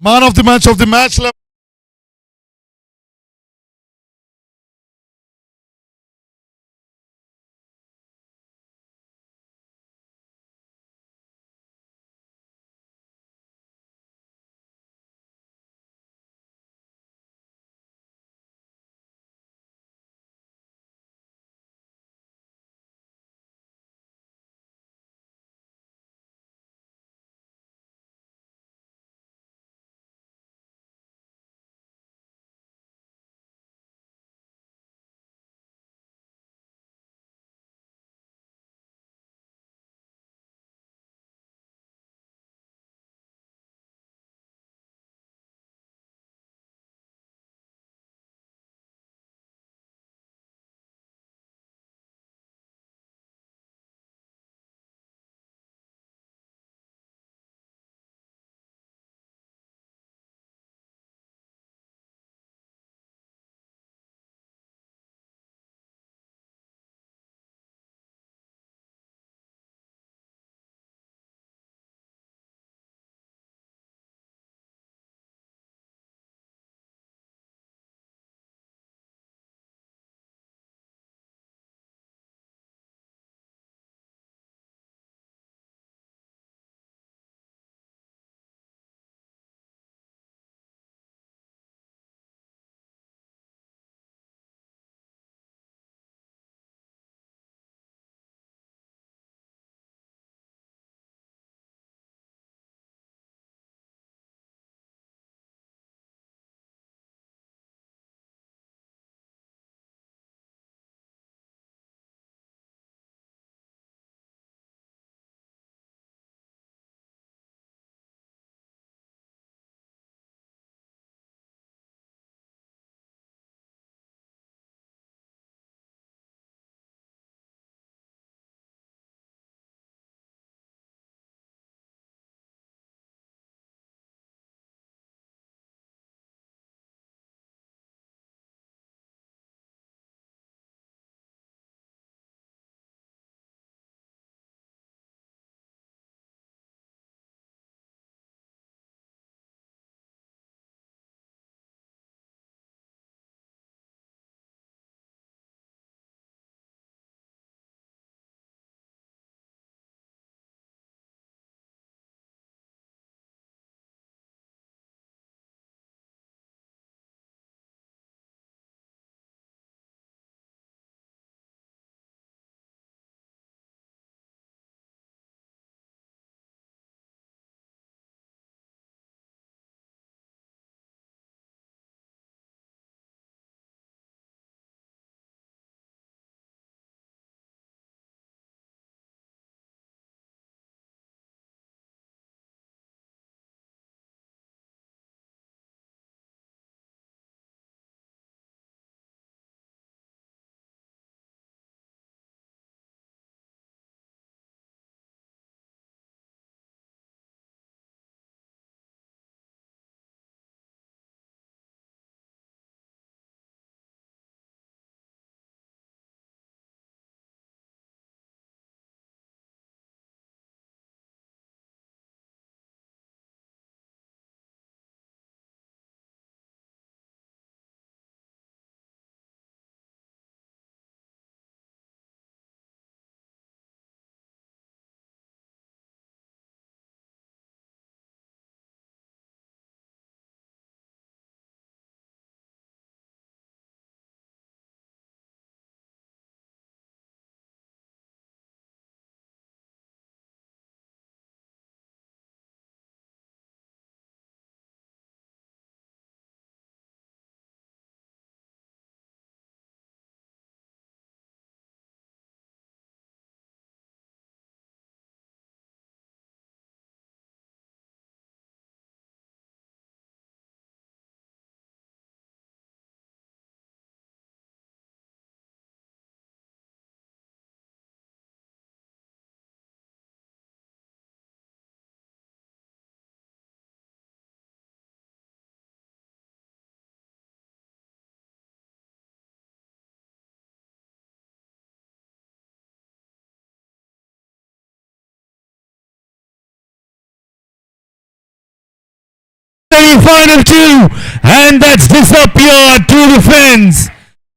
Man of the match. Semi-final 2, and that's disappeared to the fence.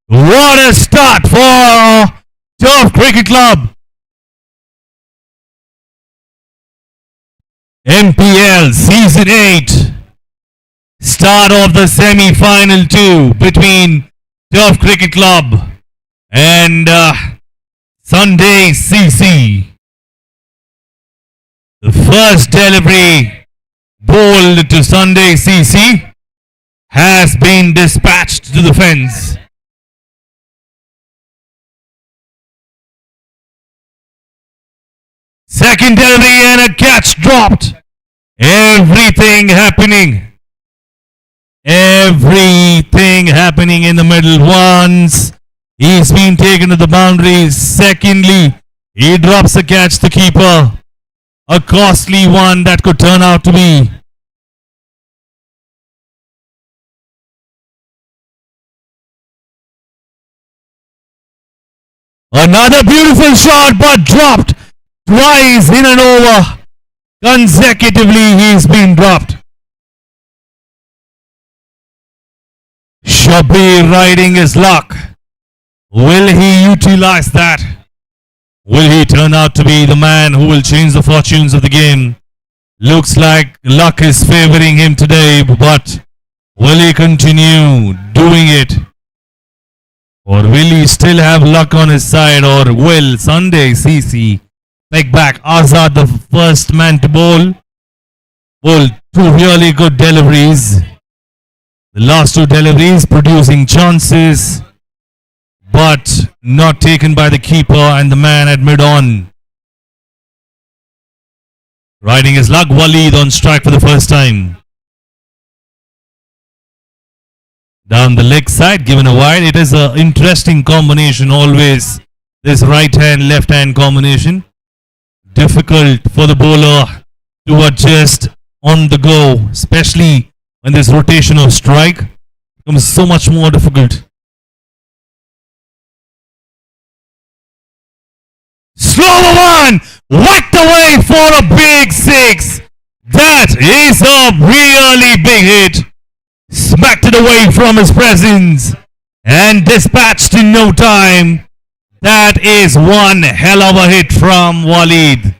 What a start for Turf Cricket Club. MPL Season 8. Start of the semi-final 2 between Turf Cricket Club and Sunday CC. The first delivery bowled to Sunday CC has been dispatched to the fence. Second delivery and a catch dropped. Everything happening in the middle. Once he's been taken to the boundaries. Secondly, he drops the catch, the keeper. A costly one that could turn out to be. Another beautiful shot, but dropped twice in an over. Consecutively, he's been dropped. Shabir riding his luck. Will he utilize that? Will he turn out to be the man who will change the fortunes of the game? Looks like luck is favoring him today, but will he continue doing it? Or will he still have luck on his side? Or will Sunday CC pick back Azad, the first man to bowl? Bowl two really good deliveries. The last two deliveries producing chances, but not taken by the keeper and the man at mid-on. Riding his luck, Waleed on strike for the first time. Down the leg side, given a wide. It is an interesting combination always. This right hand, left hand combination. Difficult for the bowler to adjust on the go, especially when this rotation of strike becomes so much more difficult. Slower one, whacked away for a big six. That is a really big hit. Smacked it away from his presence and dispatched in no time. That is one hell of a hit from Waleed.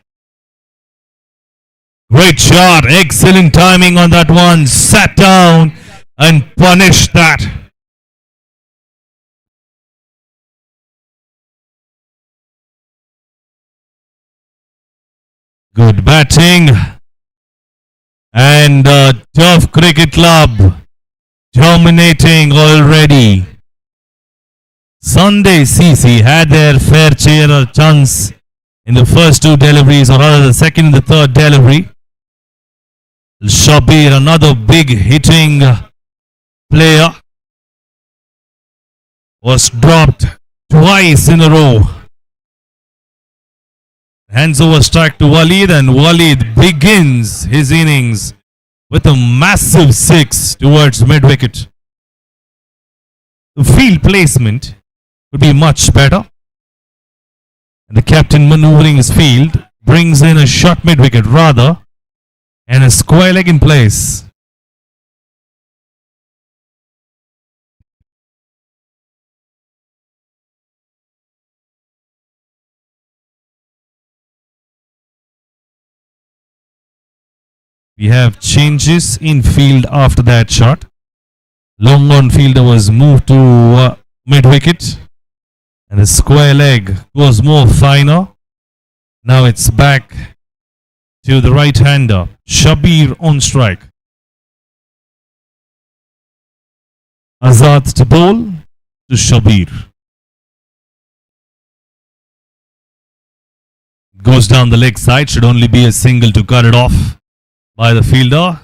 Great shot, excellent timing on that one. Sat down and punished that. Good batting. And Turf Cricket Club dominating already. Sunday CC had their fair share of chance in the first two deliveries, or rather the second and the third delivery. Shabir, another big hitting player, was dropped twice in a row. Hands over strike to Waleed, and Waleed begins his innings with a massive six towards mid-wicket. The field placement could be much better. And the captain maneuvering his field brings in a short mid-wicket rather and a square leg in place. We have changes in field after that shot. Long on fielder was moved to mid-wicket. And the square leg was more finer. Now it's back to the right-hander. Shabir on strike. Azad to bowl to Shabir. Goes down the leg side. Should only be a single to cut it off by the fielder.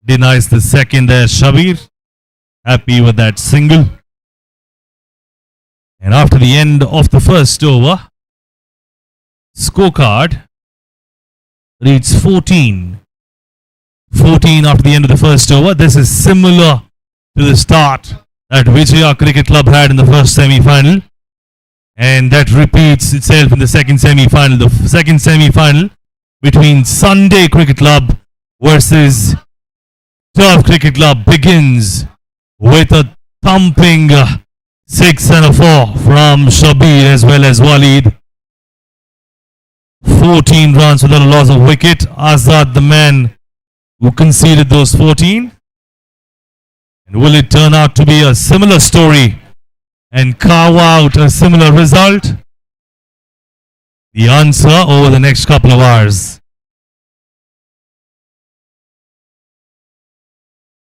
Denies the second there, Shabir. Happy with that single. And after the end of the first over, scorecard reads 14. 14 after the end of the first over. This is similar to the start that Vijaya Cricket Club had in the first semi-final. And that repeats itself in the second semi-final. The second semi-final between Sunday Cricket Club versus Turf Cricket Club begins with a thumping 6 and a 4 from Shabir as well as Walid. 14 runs without a loss of wicket. Azad, the man who conceded those 14. And will it turn out to be a similar story and carve out a similar result? The answer over the next couple of hours.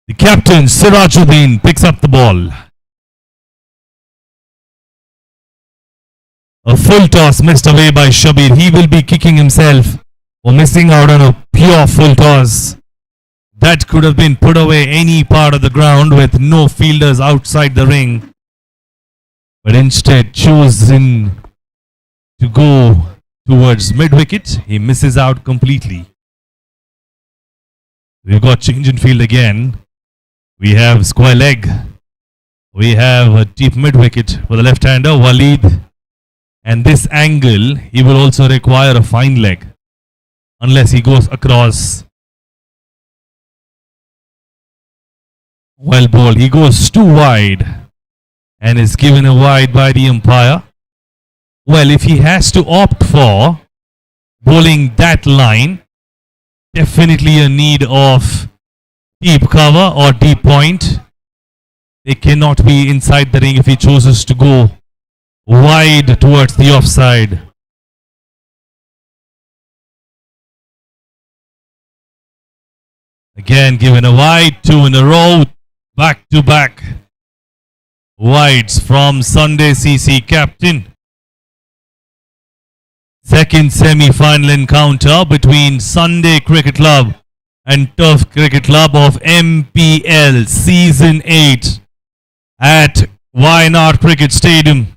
The captain, Sirajuddin, picks up the ball. A full toss missed away by Shabir. He will be kicking himself for missing out on a pure full toss. That could have been put away any part of the ground with no fielders outside the ring. But instead chosen to go towards mid-wicket. He misses out completely. We've got change in field again. We have square leg. We have a deep mid-wicket for the left-hander, Walid. And this angle, he will also require a fine leg. Unless he goes across. Well bowled. He goes too wide. And is given a wide by the umpire. Well, if he has to opt for bowling that line, definitely a need of deep cover or deep point. They cannot be inside the ring if he chooses to go wide towards the offside. Again given a wide, 2 in a row, back to back wides from Sunday CC captain. Second semi-final encounter between Sunday Cricket Club and Turf Cricket Club of MPL Season 8 at WAYANAD Cricket Stadium.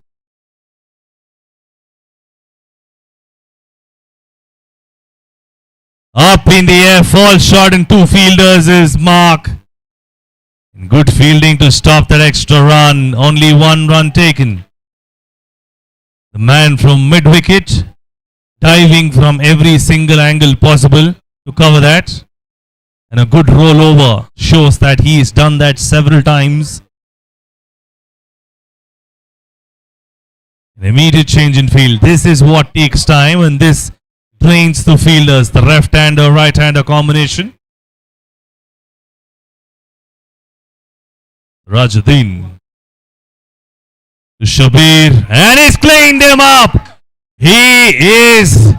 Up in the air, false shot and 2 fielders is Mark. Good fielding to stop that extra run. Only 1 run taken. The man from mid-wicket diving from every single angle possible to cover that. And a good rollover shows that he has done that several times. An immediate change in field. This is what takes time, and this drains the fielders, the left-hander, right-hander combination. Rajuddin to Shabir, and he's cleaned him up. He is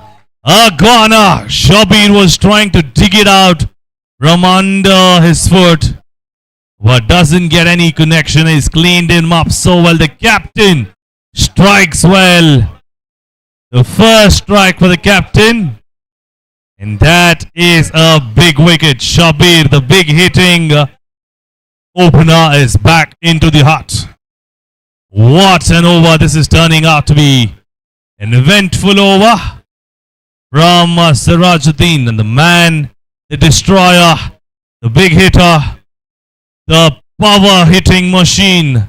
a goner. Shabir was trying to dig it out from under his foot, but doesn't get any connection. He's cleaned him up so well. The captain strikes well. The first strike for the captain. And that is a big wicket. Shabir, the big hitting opener, is back into the hut. What an over this is turning out to be. An eventful over from Sirajuddin. And the man, the destroyer, the big hitter, the power hitting machine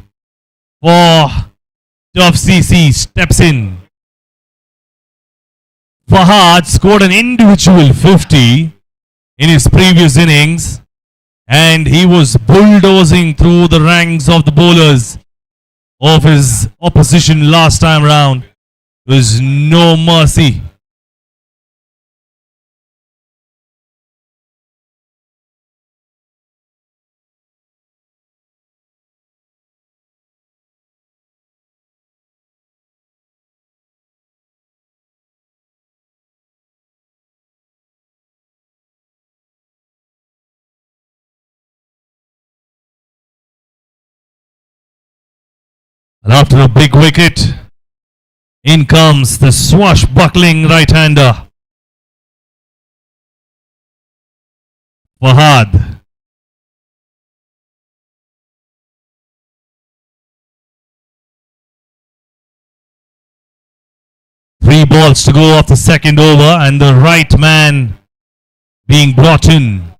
for Turf CC steps in. Fahad scored an individual 50 in his previous innings, and he was bulldozing through the ranks of the bowlers of his opposition last time round. There was no mercy. And after a big wicket, in comes the swashbuckling right-hander, Fahad. Three balls to go off the second over, and the right man being brought in.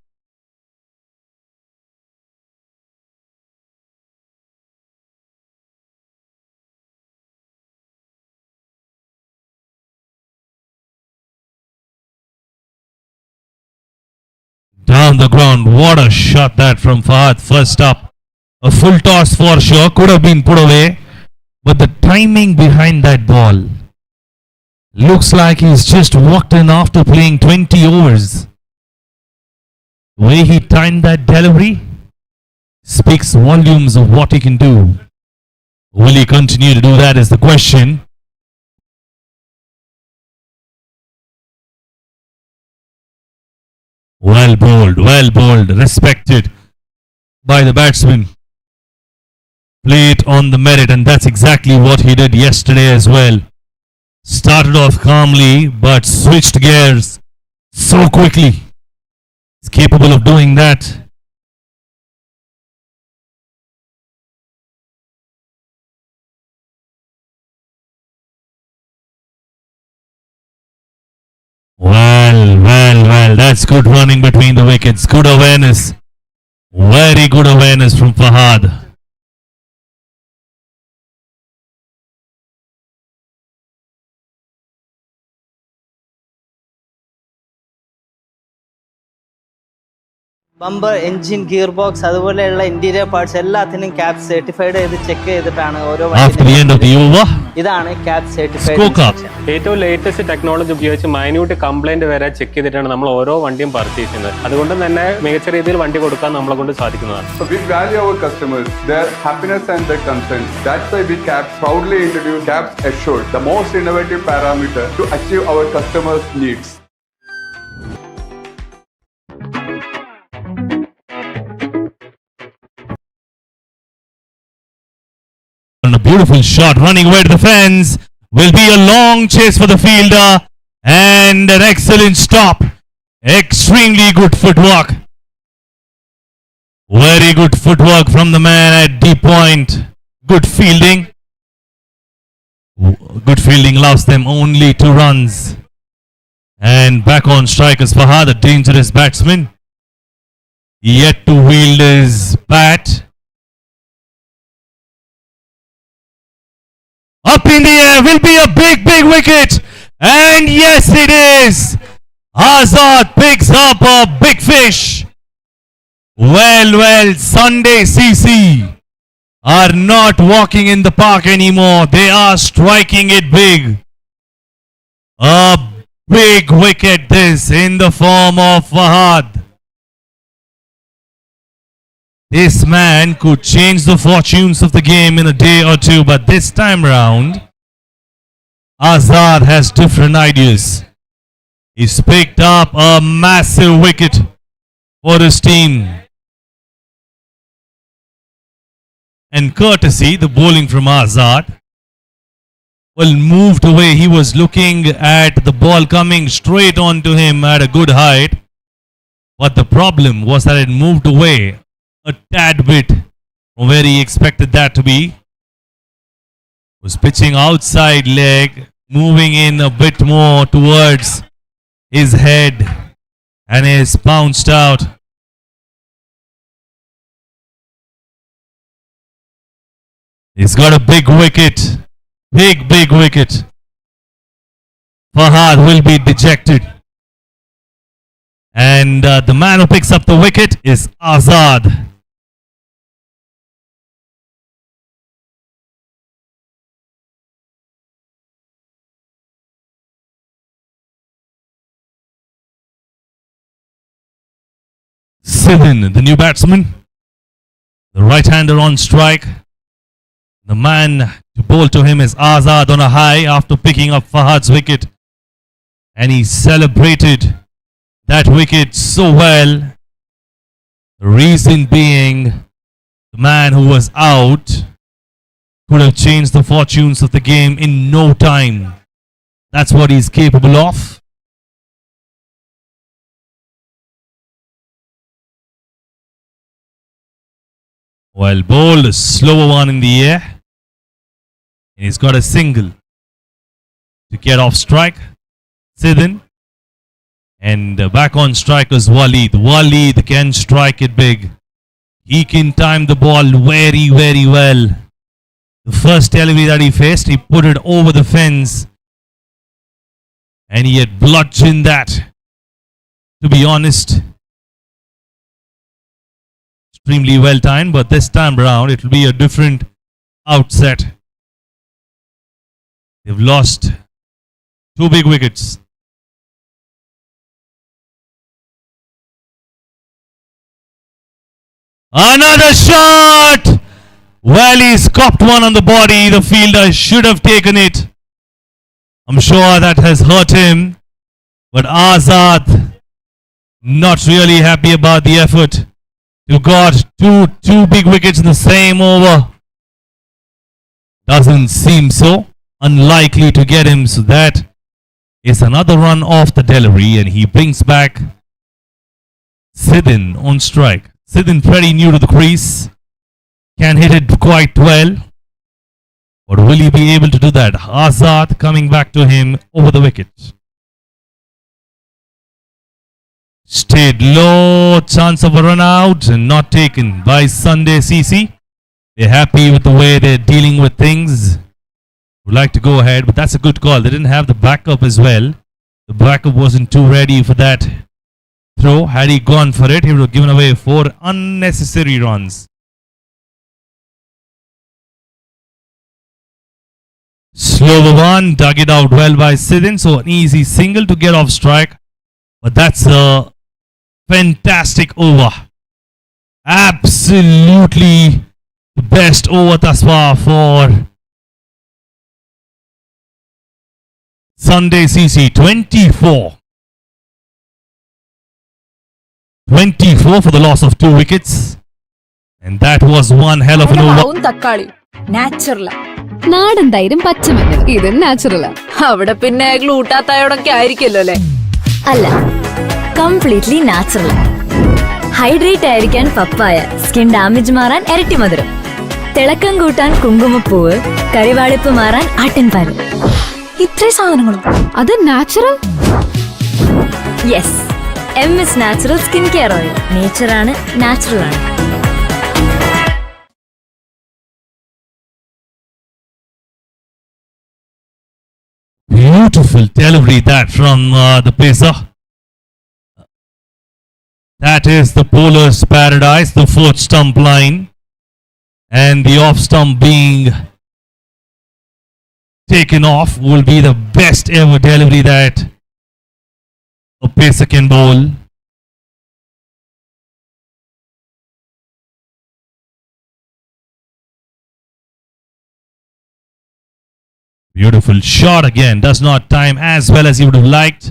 Down the ground. What a shot that from Fahad. First up. A full toss for sure. Could have been put away. But the timing behind that ball. Looks like he's just walked in after playing 20 overs. The way he timed that delivery speaks volumes of what he can do. Will he continue to do that is the question. Well bowled, respected by the batsman. Play it on the merit, and that's exactly what he did yesterday as well. Started off calmly, but switched gears so quickly. He's capable of doing that. Well, that's good running between the wickets. Good awareness. Very good awareness from Fahad. Bumper engine gear box അതുപോലെയുള്ള interior parts എല്ലാത്തിനും cap certified ചെയ്ത് check ചെയ്തിട്ടാണ് ഓരോ ഇതാണ് cap certified. ഏറ്റവും latest technology ഉപയോഗിച്ച് minute complaint വരെ check ചെയ്തിട്ടാണ് നമ്മൾ ഓരോ വണ്ടിയും പർച്ചേസ് ചെയ്യുന്നത്. അതുകൊണ്ട് തന്നെ മികച്ച രീതിയിൽ വണ്ടി കൊടുക്കാൻ നമ്മളെ കൊണ്ട് സാധിക്കുന്നതാണ്. So we value our customers, their happiness and their consent. That's why we proudly introduce Cabs Assured, the most innovative parameter to achieve our customers' needs. A beautiful shot running away to the fence. Will be a long chase for the fielder and an excellent stop. Extremely good footwork. Very good footwork from the man at deep point. Good fielding. Good fielding allows them only 2 runs. And back on strike is Fahad, a dangerous batsman. Yet to wield his bat. Up in the air will be a big wicket. And yes, it is. Azad picks up a big fish. Well, Sunday CC are not walking in the park anymore. They are striking it big. A big wicket this in the form of Fahad. This man could change the fortunes of the game in a day or two, but this time round, Azad has different ideas. He's picked up a massive wicket for his team. And courtesy, the bowling from Azad, well, moved away. He was looking at the ball coming straight onto him at a good height. But the problem was that it moved away a tad bit from where he expected that to be. Was pitching outside leg, moving in a bit more towards his head, and is bounced out. He's got a big wicket. Big wicket. Fahad will be dejected. And the man who picks up the wicket is Azad. Sidin, the new batsman, the right-hander on strike. The man to bowl to him is Azad on a high after picking up Fahad's wicket. And he celebrated that wicket so well. The reason being, the man who was out could have changed the fortunes of the game in no time. That's what he's capable of. Well bowled, a slower one in the air. And he's got a single to get off strike. Sidin. And back on strike is Waleed. Waleed can strike it big. He can time the ball very well. The first delivery that he faced, he put it over the fence. And he had bludgeoned that. To be honest, extremely well timed, but this time around it will be a different outset. They've lost 2 big wickets. Another shot! Well, he's copped one on the body. The fielder should have taken it. I'm sure that has hurt him. But Azad, not really happy about the effort. You got two big wickets in the same over. Doesn't seem so. Unlikely to get him. So that is another run off the delivery. And he brings back Sidin on strike. Sidin pretty new to the crease. Can hit it quite well. But will he be able to do that? Azad coming back to him over the wicket. Stayed low, chance of a run out and not taken by Sunday CC. They're happy with the way they're dealing with things. Would like to go ahead, but that's a good call. They didn't have the backup as well. The backup wasn't too ready for that throw. Had he gone for it, he would have given away 4 unnecessary runs. Slower one, dug it out well by Sidin. So an easy single to get off strike. But that's a fantastic over. Absolutely the best over thus far for Sunday CC. 24. 24 for the loss of 2 wickets. And that was one hell of an over. Natural. നാടൻ തൈരും പച്ചമഞ്ഞൾ ഇത് നാച്ചുറലാ. അവിടെ പിന്നെ ഗ്ലൂട്ടാത്തയോടൊക്കെ ആയിരിക്കല്ലോ അല്ലേ? അല്ല, completely natural. Hydrate ആയിരിക്കാൻ പപ്പായ, skin damage മാറാൻ ഇരട്ടി മധുരം, തിളക്കം കൂട്ടാൻ കുങ്കുമപ്പൂവ്, കരിവാളിപ്പ് മാറാൻ ആട്ടിൻപാല്. ഇത്രയും സാധനങ്ങളും അത് natural. Yes, MS natural skin care oil. നേച്ചറാണ്, നാച്ചുറൽ ആണ്. Beautiful delivery that from the pacer. That is the bowler's paradise, the 4th stump line. And the off stump being taken off will be the best ever delivery that a pacer can bowl. Beautiful shot again. Does not time as well as he would have liked.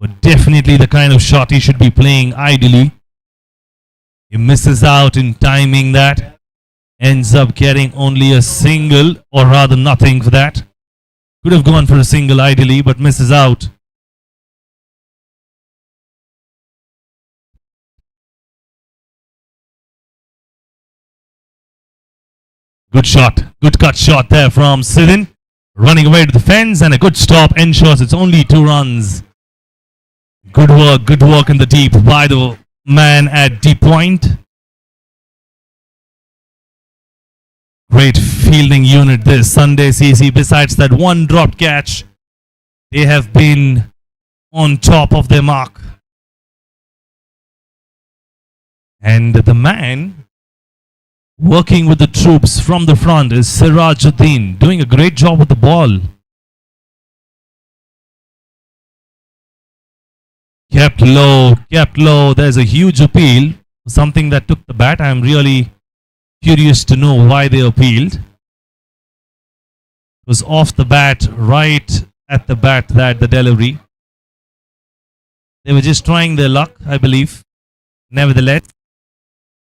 But definitely the kind of shot he should be playing ideally. He misses out in timing that. Ends up getting only a single, or rather nothing for that. Could have gone for a single ideally, but misses out. Good shot. Good cut shot there from Sidin. Running away to the fence and a good stop ensures it's only 2 runs. Good work in the deep by the man at deep point. Great fielding unit this Sunday CC. Besides that one dropped catch, they have been on top of their mark. And the man working with the troops from the front is Sirajuddin, doing a great job with the ball. Kept low. There's a huge appeal. Something that took the bat. I'm really curious to know why they appealed. It was off the bat, right at the bat, that the delivery. They were just trying their luck, I believe. Nevertheless,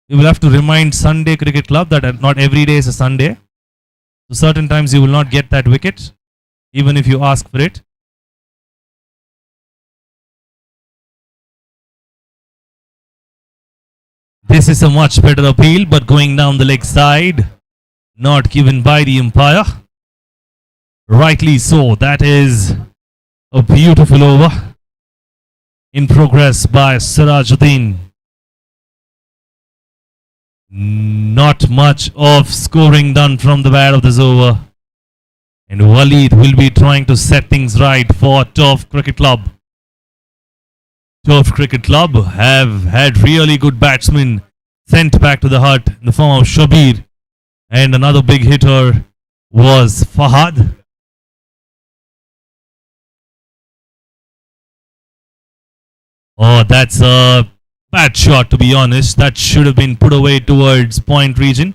we will have to remind Sunday Cricket Club that not every day is a Sunday. So certain times you will not get that wicket, even if you ask for it. This is a much better appeal, but going down the leg side, not given by the umpire. Rightly so. That is a beautiful over in progress by Sirajuddin. Not much of scoring done from the bat of this over. And Waleed will be trying to set things right for Turf Cricket Club. Turf Cricket Club have had really good batsmen sent back to the hut in the form of Shabir. And another big hitter was Fahad. Oh, that's a bad shot, to be honest. That should have been put away towards point region.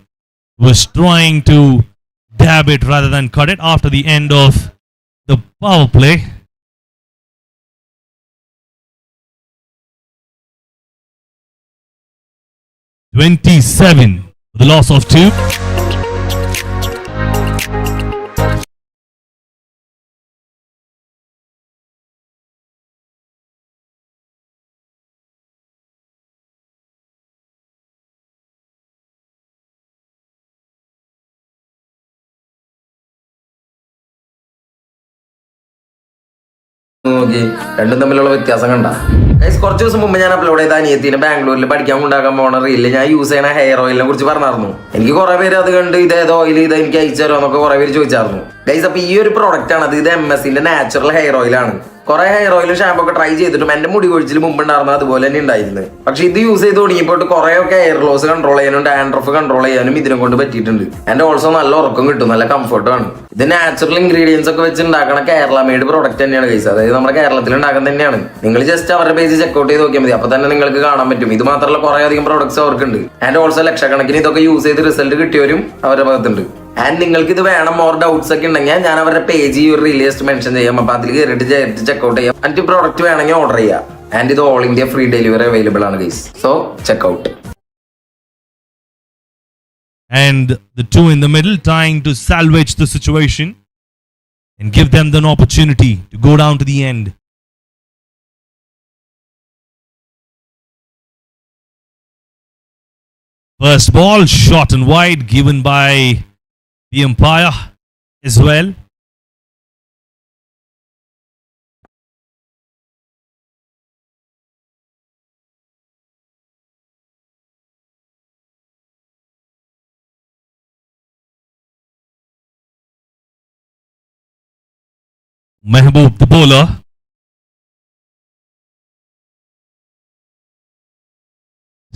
Was trying to dab it rather than cut it after the end of the power play. (27) the loss of 2. നോക്കി രണ്ടും തമ്മിലുള്ള വ്യത്യാസം കണ്ട കുറച്ച് ദിവസം മുമ്പ് ഞാൻ upload ചെയ്ത അനിയത്തിന് ബാംഗ്ലൂരിൽ പഠിക്കാൻ കൊണ്ടാക്കാൻ പോണ റീലിൽ ഞാൻ യൂസ് ചെയ്യണ ഹെയർ ഓയിലിനെ കുറിച്ച് പറഞ്ഞായിരുന്നു. എനിക്ക് കുറെ പേര് അത് കണ്ട് ഇതേത് ഓയിൽ ഇത് എനിക്ക് അയച്ചു തരുമോ എന്നൊക്കെ കുറെ പേര് ചോദിച്ചായിരുന്നു. ഗൈസ്, അപ്പൊ ഈ ഒരു പ്രോഡക്റ്റ് ആണ് ഇത് MS-ന്റെ നാച്ചുറൽ ഹെയർ ഓയിലാണ്. കുറെ ഹെയർ ഓയിലും ഷാമ്പൂ ഒക്കെ ട്രൈ ചെയ്തിട്ടും എന്റെ മുടി കൊഴിച്ചിൽ മുമ്പ് ഉണ്ടായിരുന്നത് അതുപോലെ തന്നെ ഉണ്ടായിരുന്നു. പക്ഷെ ഇത് യൂസ് ചെയ്ത് തുടങ്ങിയപ്പോൾ കുറെയൊക്കെ ഹെയർ ലോസ് കൺട്രോൾ ചെയ്യാനും ഡാൻഡ്രഫ് കൺട്രോൾ ചെയ്യാനും ഇതിനെ കൊണ്ട് പറ്റിയിട്ടുണ്ട്. ആൻഡ് ഓൾസോ നല്ല ഉറക്കം കിട്ടും, നല്ല കംഫർട്ടും. ഇത് നാച്ചുറൽ ഇൻഗ്രീഡിയൻസ് ഒക്കെ വെച്ച് ഉണ്ടാക്കണ കേരള മെയ്ഡ് പ്രോഡക്റ്റ് തന്നെയാണ് ഗൈസ്. അതായത് നമ്മുടെ കേരളത്തിൽ ഉണ്ടാക്കാൻ തന്നെയാണ്. നിങ്ങൾ ജസ്റ്റ് അവരുടെ പേജ് ചെക്കൗട്ട് ചെയ്ത് നോക്കിയാൽ മതി, അപ്പൊ തന്നെ നിങ്ങൾക്ക് കാണാൻ പറ്റും. ഇത് മാത്രമല്ല കുറെ അധികം പ്രോഡക്ട്സ് അവർക്കുണ്ട്. ആൻഡ് ഓൾസോ ലക്ഷക്കണക്കിന് ഇതൊക്കെ യൂസ് ചെയ്ത് റിസൾട്ട് കിട്ടിയവരും അവരുടെ ഭാഗത്തുണ്ട്. ആൻഡ് നിങ്ങൾക്ക് ഇത് വേണം, മോർ ഡൗട്ട്സ് ഒക്കെ ഉണ്ടെങ്കിൽ ഞാൻ അവരുടെ പേജ് ഈ ഒരു റിലീസ്റ്റ് മെൻഷൻ ചെയ്യാം. അപ്പൊ അതിൽ കയറിയിട്ട് ചെക്കൗട്ട് ചെയ്യാം. ആൻഡ് പ്രോഡക്റ്റ് വേണമെങ്കിൽ ഓർഡർ ചെയ്യാം. ആൻഡ് ഇത് all India free delivery available ആണ് guys. So checkout. And the two in the middle trying to salvage the situation and give them an opportunity to go down to the end. First ball shot and wide given by the umpire as well. Mehboob, the bowler,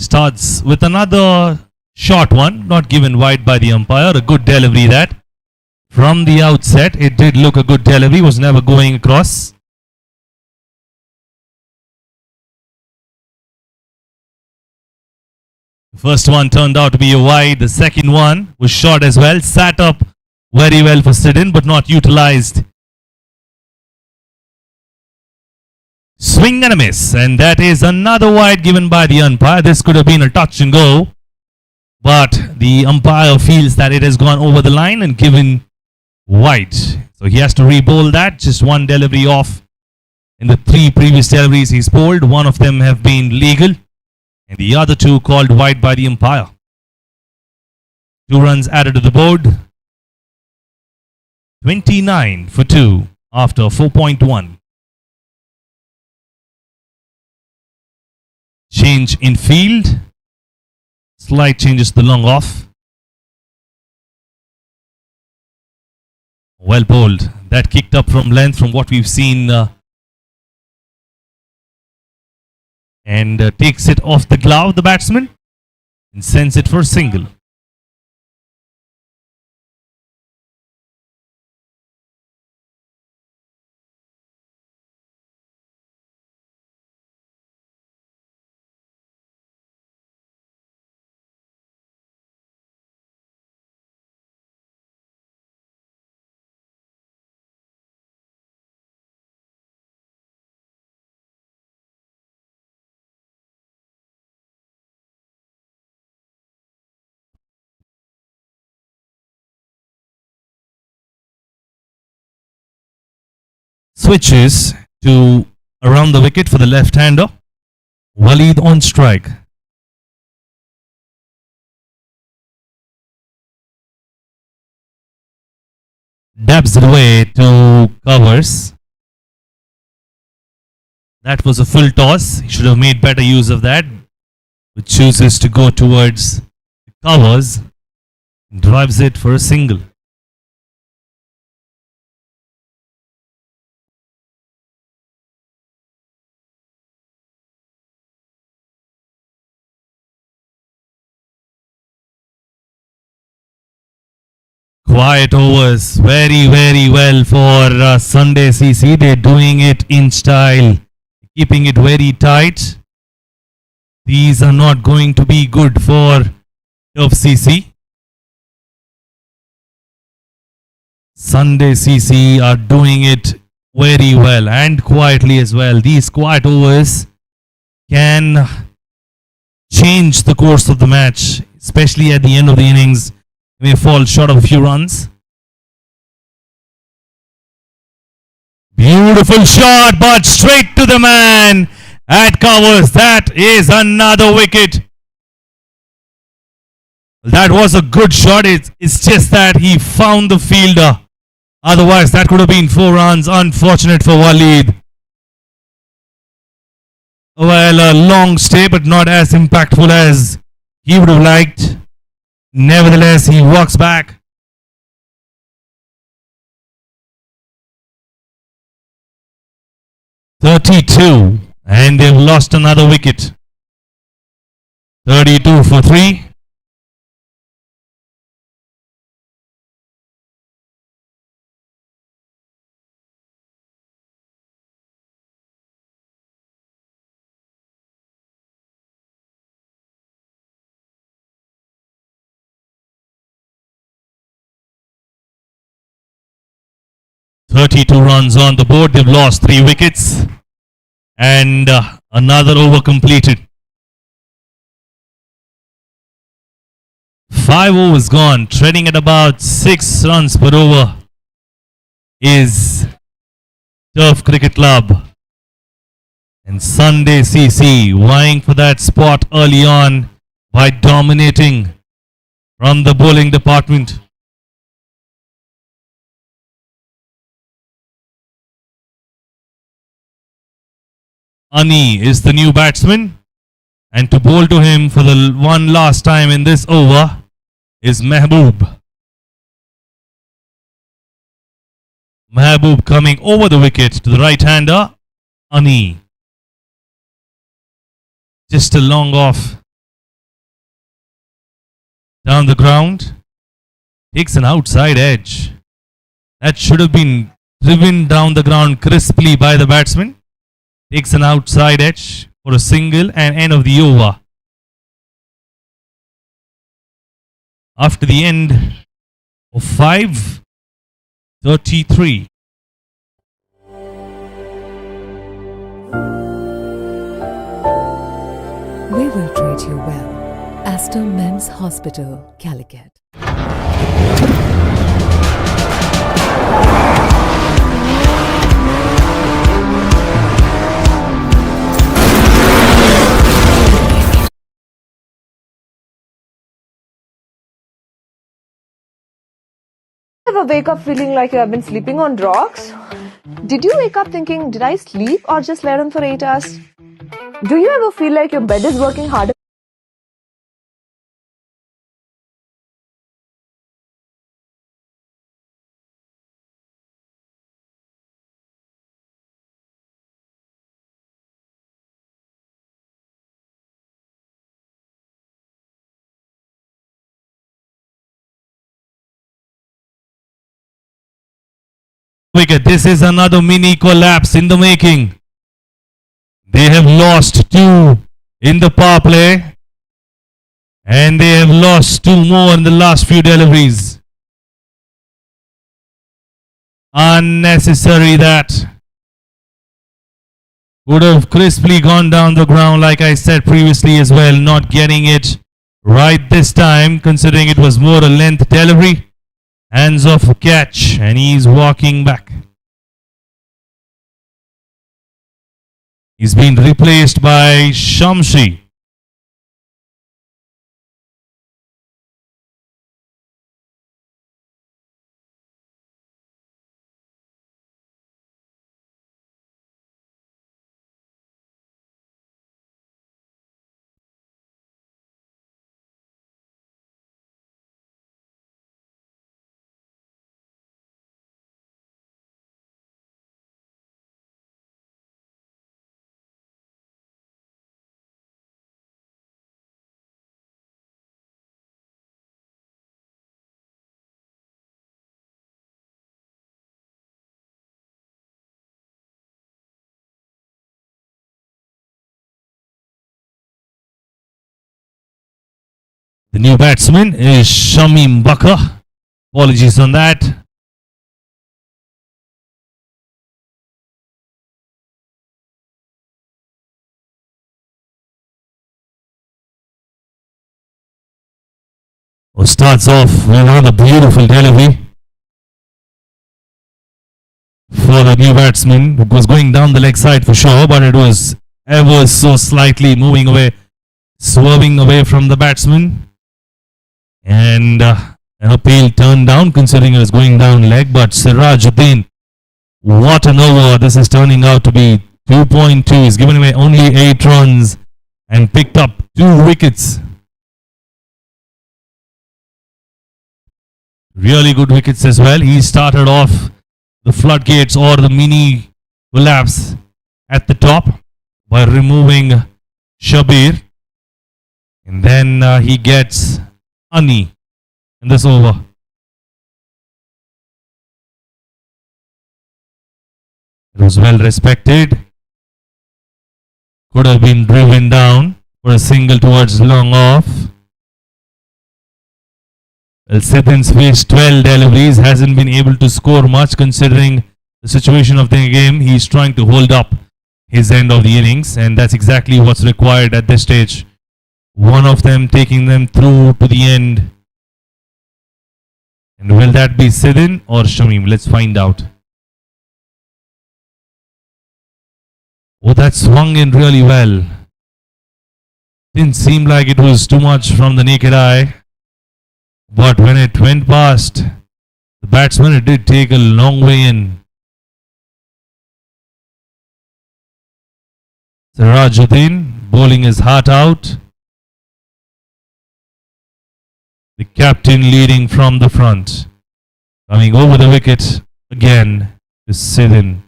starts with another short one, not given wide by the umpire. A good delivery that. From the outset, it did look a good delivery, was never going across. The first one turned out to be a wide. The second one was short as well. Sat up very well for Sidin, but not utilized. Swing and a miss, and that is another wide given by the umpire. This could have been a touch and go, but the umpire feels that it has gone over the line and given wide. So he has to re-bowl that. Just one delivery off. In the 3 previous deliveries he's bowled, one of them have been legal, and the other 2 called wide by the umpire. 2 runs added to the board. 29 for 2 after 4.1. Change in field. Slight changes to the long off. Well bowled. That kicked up from length from what we've seen. And takes it off the glove, the batsman, and sends it for a single. Switches to around the wicket for the left-hander. Waleed on strike. Dabs it away to covers. That was a full toss. He should have made better use of that. But chooses to go towards the covers. Drives it for a single. quiet overs. Very, very well for Sunday CC. They're doing it in style, keeping it very tight. These are not going to be good for CC. Sunday CC are doing it very well and quietly as well. These quiet overs can change the course of the match, especially at the end of the innings. They may fall short of a few runs. Beautiful shot, but straight to the man at covers. That is another wicket. That was a good shot. It's just that he found the fielder. Otherwise, that could have been 4 runs. Unfortunate for Waleed. Well, a long stay, but not as impactful as he would have liked. Nevertheless, he walks back. .32, and they've lost another wicket. 32 for 3. .32 runs on the board. They've lost 3 wickets. And another over completed. 5 overs gone. Trading at about 6 runs per over is Turf Cricket Club. And Sunday CC vying for that spot early on by dominating from the bowling department. Ani is the new batsman, and to bowl to him for the one last time in this over is Mehboob. Mehboob coming over the wicket to the right-hander, Ani. Just a long off. Down the ground. Takes an outside edge. That should have been driven down the ground crisply by the batsman. Takes an outside edge for a single and end of the over. After the end of 5:33. We will treat you well. Astor Men's Hospital, Calicut. Ever wake up feeling like you have been sleeping on rocks? Did you wake up thinking, did I sleep or just lay on for 8 hours? Do you ever feel like your bed is working harder Wicket. This is another mini collapse in the making. They have lost 2 in the power play, and they have lost 2 more in the last few deliveries. Unnecessary that. Would have crisply gone down the ground, like I said previously as well, not getting it right this time, considering it was more a length delivery. Hands off a catch, and he's walking back. He's been replaced by Shamshi. The new batsman is Shamim Bakar. Apologies on that. Who starts off with another beautiful delivery for the new batsman. It was going down the leg side for sure, but it was ever so slightly moving away, swerving away from the batsman. And an appeal turned down considering it was going down leg, but Sirajuddin, what an over. This is turning out to be 2.2. He's given away only 8 runs and picked up 2 wickets. Really good wickets as well. He started off the floodgates or the mini collapse at the top by removing Shabir. And then he gets Ani in this over. It was well respected. Could have been driven down for a single towards long off. Well, Sidin's faced 12 deliveries, hasn't been able to score much considering the situation of the game. He's trying to hold up his end of the innings, and that's exactly what's required at this stage. One of them taking them through to the end. And will that be Sidin or Shamim? Let's find out. Oh, that swung in really well. Didn't seem like it was too much from the naked eye. But when it went past the batsman, it did take a long way in. Sirajuddin bowling his heart out. The captain leading from the front. Coming over the wicket again to Sidin.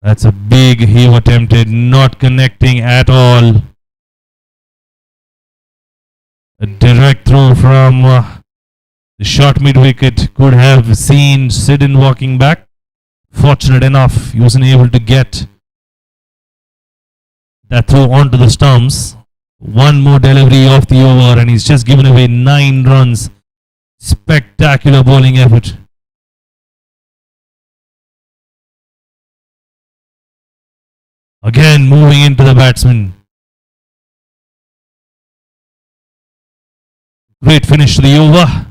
That's a big heave attempted, not connecting at all. A direct throw from the short mid wicket could have seen Sidin walking back. Fortunate enough, he wasn't able to get that throw onto the stumps. One more delivery off the over and he's just given away 9 runs. Spectacular bowling effort. Again moving into the batsman. Great finish to the over.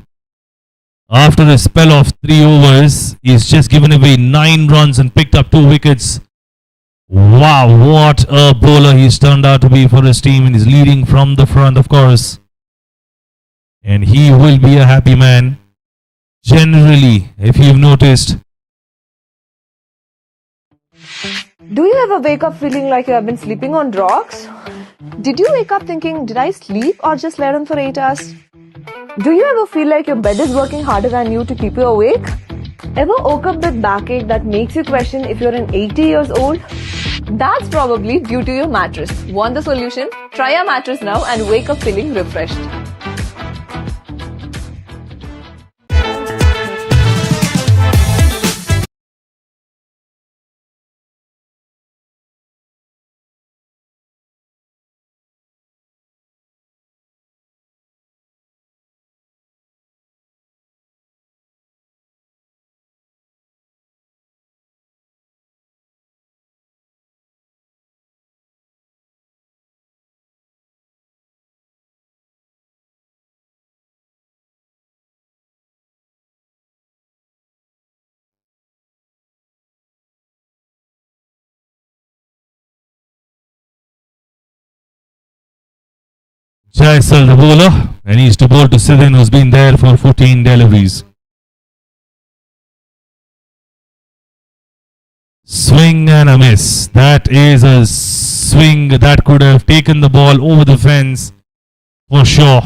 After a spell of 3 overs, he's just given away 9 runs and picked up 2 wickets. Wow, what a bowler he's turned out to be for his team, and he's leading from the front, of course. And he will be a happy man. Generally, if you've noticed. Do you ever wake up feeling like you have been sleeping on rocks? Did you wake up thinking, did I sleep or just lay on for 8 hours? Do you ever feel like your bed is working harder than you to keep you awake? Ever woke up with backache that makes you question if you're 80 years old? That's probably due to your mattress. Want the solution? Try our mattress now and wake up feeling refreshed. Jaisal the bowler, and he's to bowl to Sidin, who's been there for 14 deliveries. Swing and a miss. That is a swing that could have taken the ball over the fence for sure.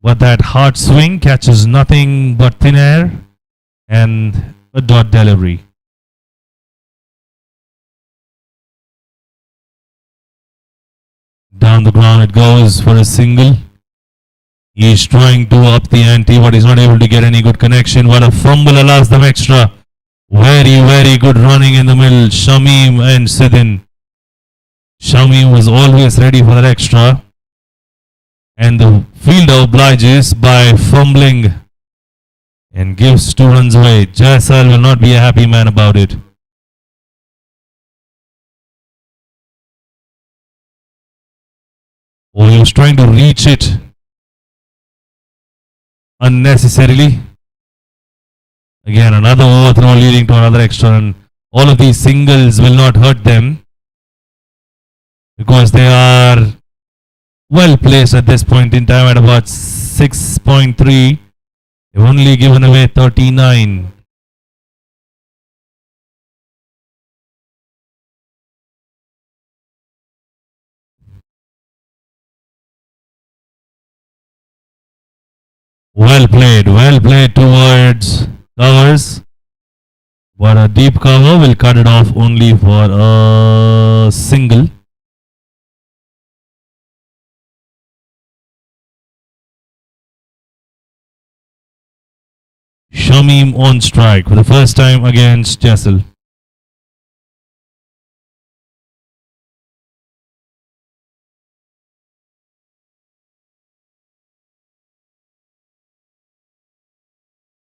But that hard swing catches nothing but thin air and a dot delivery. Down the ground it goes for a single. He's trying to up the ante, but he's not able to get any good connection. But a fumble allows them extra. Very, very good running in the middle. Shamim and Sidin. Shami was always ready for that extra. And the fielder obliges by fumbling and gives 2 runs away. Jaisal will not be a happy man about it. Oh, he was trying to reach it unnecessarily. Again, another overthrow leading to another extra, and all of these singles will not hurt them because they are well placed at this point in time at about 6.3. They've only given away 39. Well played towards covers, but a deep cover will cut it off only for a single. Shamim on strike for the first time against Jaisal.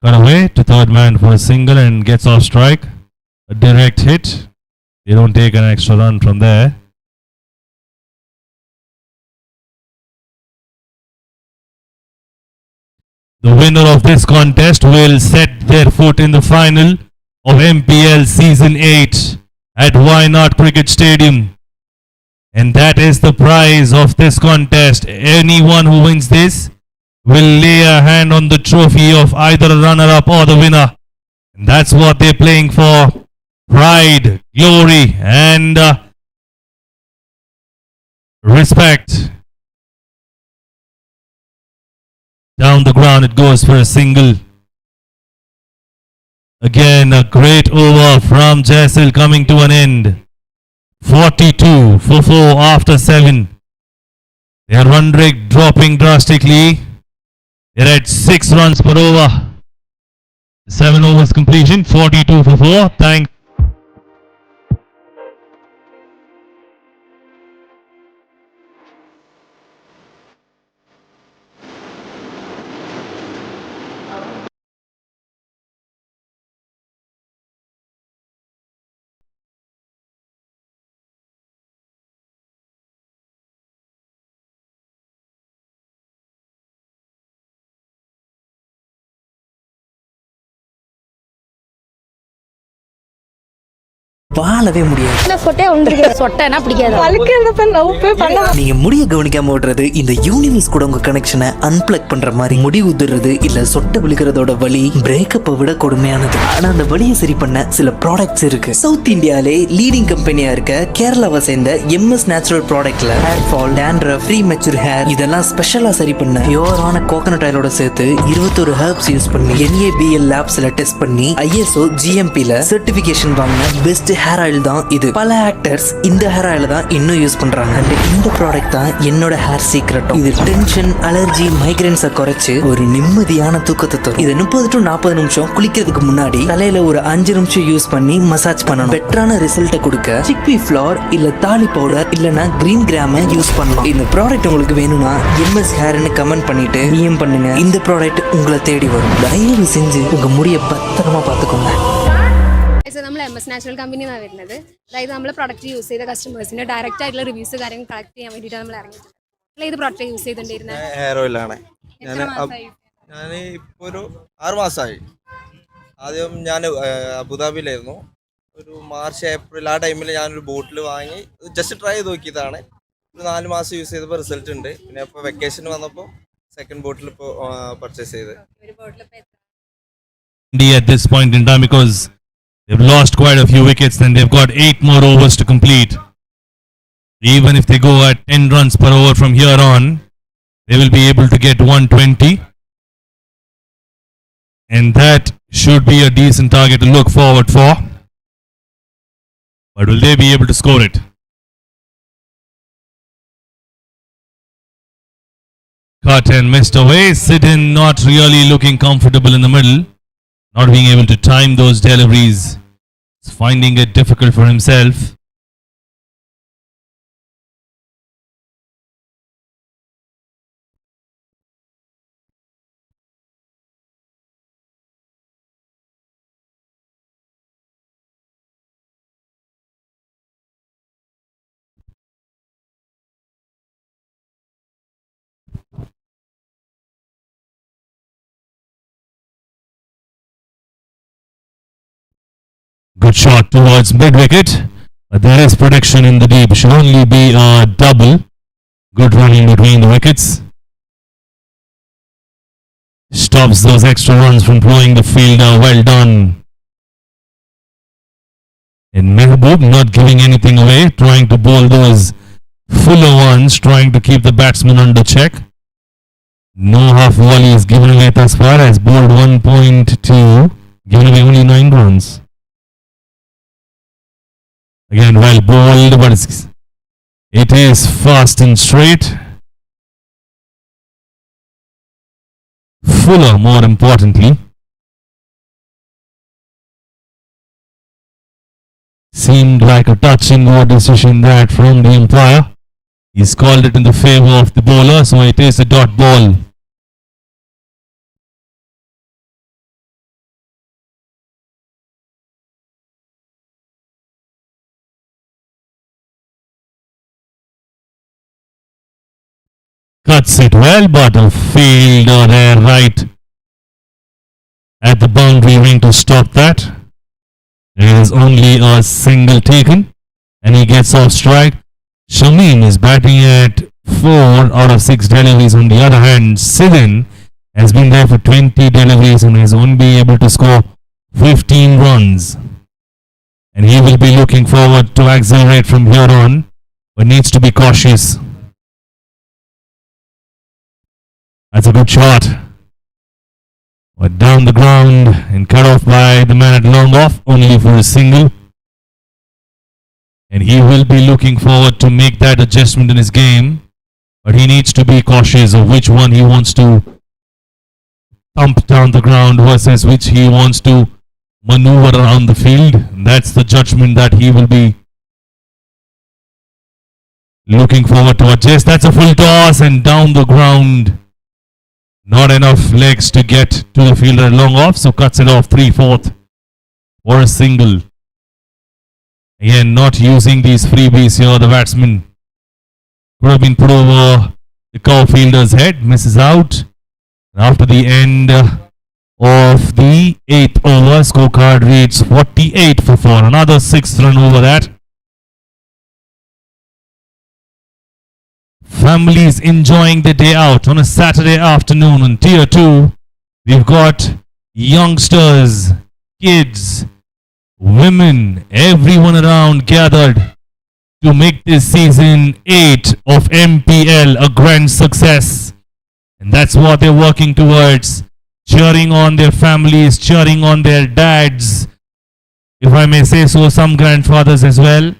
Cut away to third man for a single and gets off strike. A direct hit. They don't take an extra run from there. The winner of this contest will set their foot in the final of MPL Season 8 at WAYANAD Cricket Stadium. And that is the prize of this contest. Anyone who wins this will lay a hand on the trophy of either a runner-up or the winner. And that's what they're playing for. Pride, glory, and respect. Down the ground it goes for a single. Again, a great over from Jaisal coming to an end. 42 for 4 after 7. Their run rate dropping drastically. They're at 6 runs per over. 7 overs completion, 42 for 4. Thanks. வாழவே முடியாது. நீங்க முடிய கவனிக்காம ஓடுறது இந்த universe கூட உங்க கனெக்ஷனை அன்பிளக் பண்ற மாதிரி. முடி உதிர்றது இல்ல சொட்டை விழுகிறதோட வலி பிரேக்கப்பை விட கொடுமையானது. ஆனா அந்த வலியை சரி பண்ண சில ப்ராடக்ட்ஸ் இருக்கு. சவுத் இந்தியாலே லீடிங் கம்பெனியா இருக்க கேரளாவை சேர்ந்த MS நேச்சுரல் ப்ராடக்ட்ல hair fall, dandruff, premature hair இதெல்லாம் ஸ்பெஷலா சரி பண்ண பியூரான கோகனட் ஆயிலோட சேர்த்து 21 ஹெர்ப்ஸ் யூஸ் பண்ணி NABL லேப்ஸ்ல டெஸ்ட் பண்ணி ISO GMPல சர்டிபிகேஷன் வாங்கின பெஸ்ட் ஹேர் ஆயில் தான் இது. பல ஆக்டர்ஸ் இந்த ஹேர் ஆயில தான் இன்னும் யூஸ் பண்றாங்க. அண்ட் இந்த ப்ராடக்ட் தான் என்னோட ஹேர் சீக்ரெட்டும். இது டென்ஷன், அலர்ஜி, மைக்ரேன்ஸை குறைச்சு ஒரு நிம்மதியான தூக்கத்தை தரும். இது 30 to 40 நிமிஷம் குளிக்கிறதுக்கு முன்னாடி தலையில ஒரு 5 நிமிஷம் யூஸ் பண்ணி மசாஜ் பண்ணணும். பெட்டரான ரிசல்ட்டை கொடுக்க சிக்பி ஃபிளவர் இல்ல தாலி பவுடர் இல்லனா கிரீன் கிராம யூஸ் பண்ணலாம். இந்த ப்ராடக்ட் உங்களுக்கு வேணும்னா MS ஹேர்னு கமெண்ட் பண்ணிட்டு DM பண்ணுங்க. இந்த ப்ராடக்ட் உங்களை தேடி வரும். தயவு செஞ்சு உங்க முடிய பத்திரமா பார்த்துக்கோங்க. നമ്മൾ MS നാച്ചുറൽ കമ്പനി എന്നാണ് വരുന്നത്. അതായത് നമ്മൾ പ്രൊഡക്റ്റ് യൂസ് ചെയ്ത കസ്റ്റമേഴ്സിന്റെ ഡയറക്റ്റ് ആയിട്ടുള്ള റിവ്യൂസ് കാര്യങ്ങൾ കളക്ട് ചെയ്യാൻ വേണ്ടിയിട്ടാണ് നമ്മൾ ഇറങ്ങിയിട്ടുള്ളത്. നിങ്ങൾ ഏത് പ്രോഡക്റ്റ് യൂസ് ചെയ്തിട്ടുണ്ടായിരുന്നത്? ഹെയർ ഓയിലാണ്. ഞാൻ ഇപ്പോൾ ഒരു 6 മാസമായി. ആദ്യം ഞാൻ അബുദാബിയിലായിരുന്നു. ഒരു മാർച്ച് ഏപ്രിൽ ആ ടൈമിൽ ഞാനൊരു ബോട്ടിൽ വാങ്ങി ജസ്റ്റ് ട്രൈ ചെയ്ത് നോക്കിയതാണ്. ഒരു 4 മാസം യൂസ് ചെയ്തപ്പോൾ റിസൾട്ട് ഉണ്ട്. പിന്നെ ഇപ്പോൾ വെക്കേഷൻ വന്നപ്പോൾ സെക്കൻഡ് ബോട്ടിൽ ഇപ്പോൾ പർച്ചേസ് ചെയ്ത്. At this point in time, because they've lost quite a few wickets and they've got 8 more overs to complete. Even if they go at 10 runs per over from here on, they will be able to get 120. And that should be a decent target to look forward for. But will they be able to score it? Cut and missed away. Sidin not really looking comfortable in the middle. Not being able to time those deliveries. Finding it difficult for himself. good shot towards mid-wicket. But there is protection in the deep. Should only be a double. Good running between the wickets. Stops those extra runs from blowing the fielder. Well done. And Mehboob not giving anything away. Trying to bowl those fuller ones. Trying to keep the batsman under check. No half volley is given away thus far. Has bowled 1.2. Given away only 9 runs. Again, well bowled, but it is fast and straight. Fuller, more importantly. Seemed like a touch and go decision that from the umpire. He's called it in the favour of the bowler, so it is a dot ball. Cuts it well, but a fielder there right at the boundary ring to stop that. There is only a single taken, and he gets off strike. Shamim is batting at 4 out of 6 deliveries. On the other hand, Sidin has been there for 20 deliveries and is only able to score 15 runs. And he will be looking forward to accelerate from here on, but needs to be cautious. That's a good shot. But down the ground and cut off by the man at long off, only for a single. And he will be looking forward to make that adjustment in his game. But he needs to be cautious of which one he wants to thump down the ground versus which he wants to maneuver around the field. That's the judgment that he will be looking forward to adjust. That's a full toss and down the ground. Not enough legs to get to the fielder long off, so cuts it off 3/4 for a single. Again, not using these freebies here. The batsman could have been put over the cover fielder's head, misses out. After the end of the 8th over, scorecard reads 48 for 4. Another 6th run over that. Families enjoying the day out on a Saturday afternoon on Tier 2. We've got youngsters, kids, women, everyone around gathered to make this season 8 of MPL a grand success. And that's what they're working towards. Cheering on their families, cheering on their dads. If I may say so, some grandfathers as well.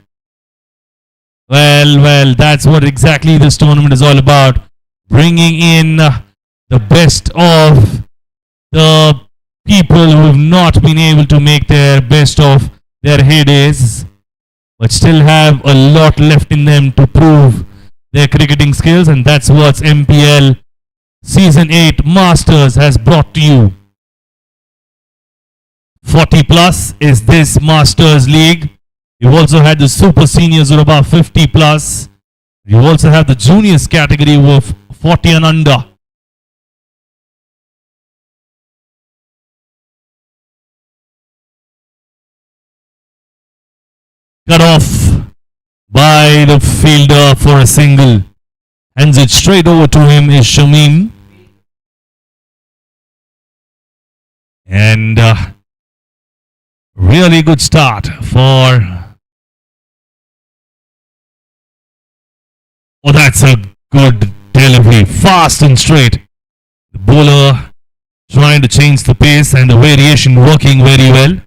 Well, that's what exactly this tournament is all about. Bringing in the best of the people who have not been able to make their best of their heydays, but still have a lot left in them to prove their cricketing skills. And that's what MPL Season 8 Masters has brought to you. 40 plus is this Masters League. You've also had the super seniors who are about 50 plus. You also have the juniors category with 40 and under. Cut off by the fielder for a single. Hands it straight over to him is Shamim. And really good start for... Oh, that's a good delivery. Fast and straight. The bowler trying to change the pace and the variation working very well.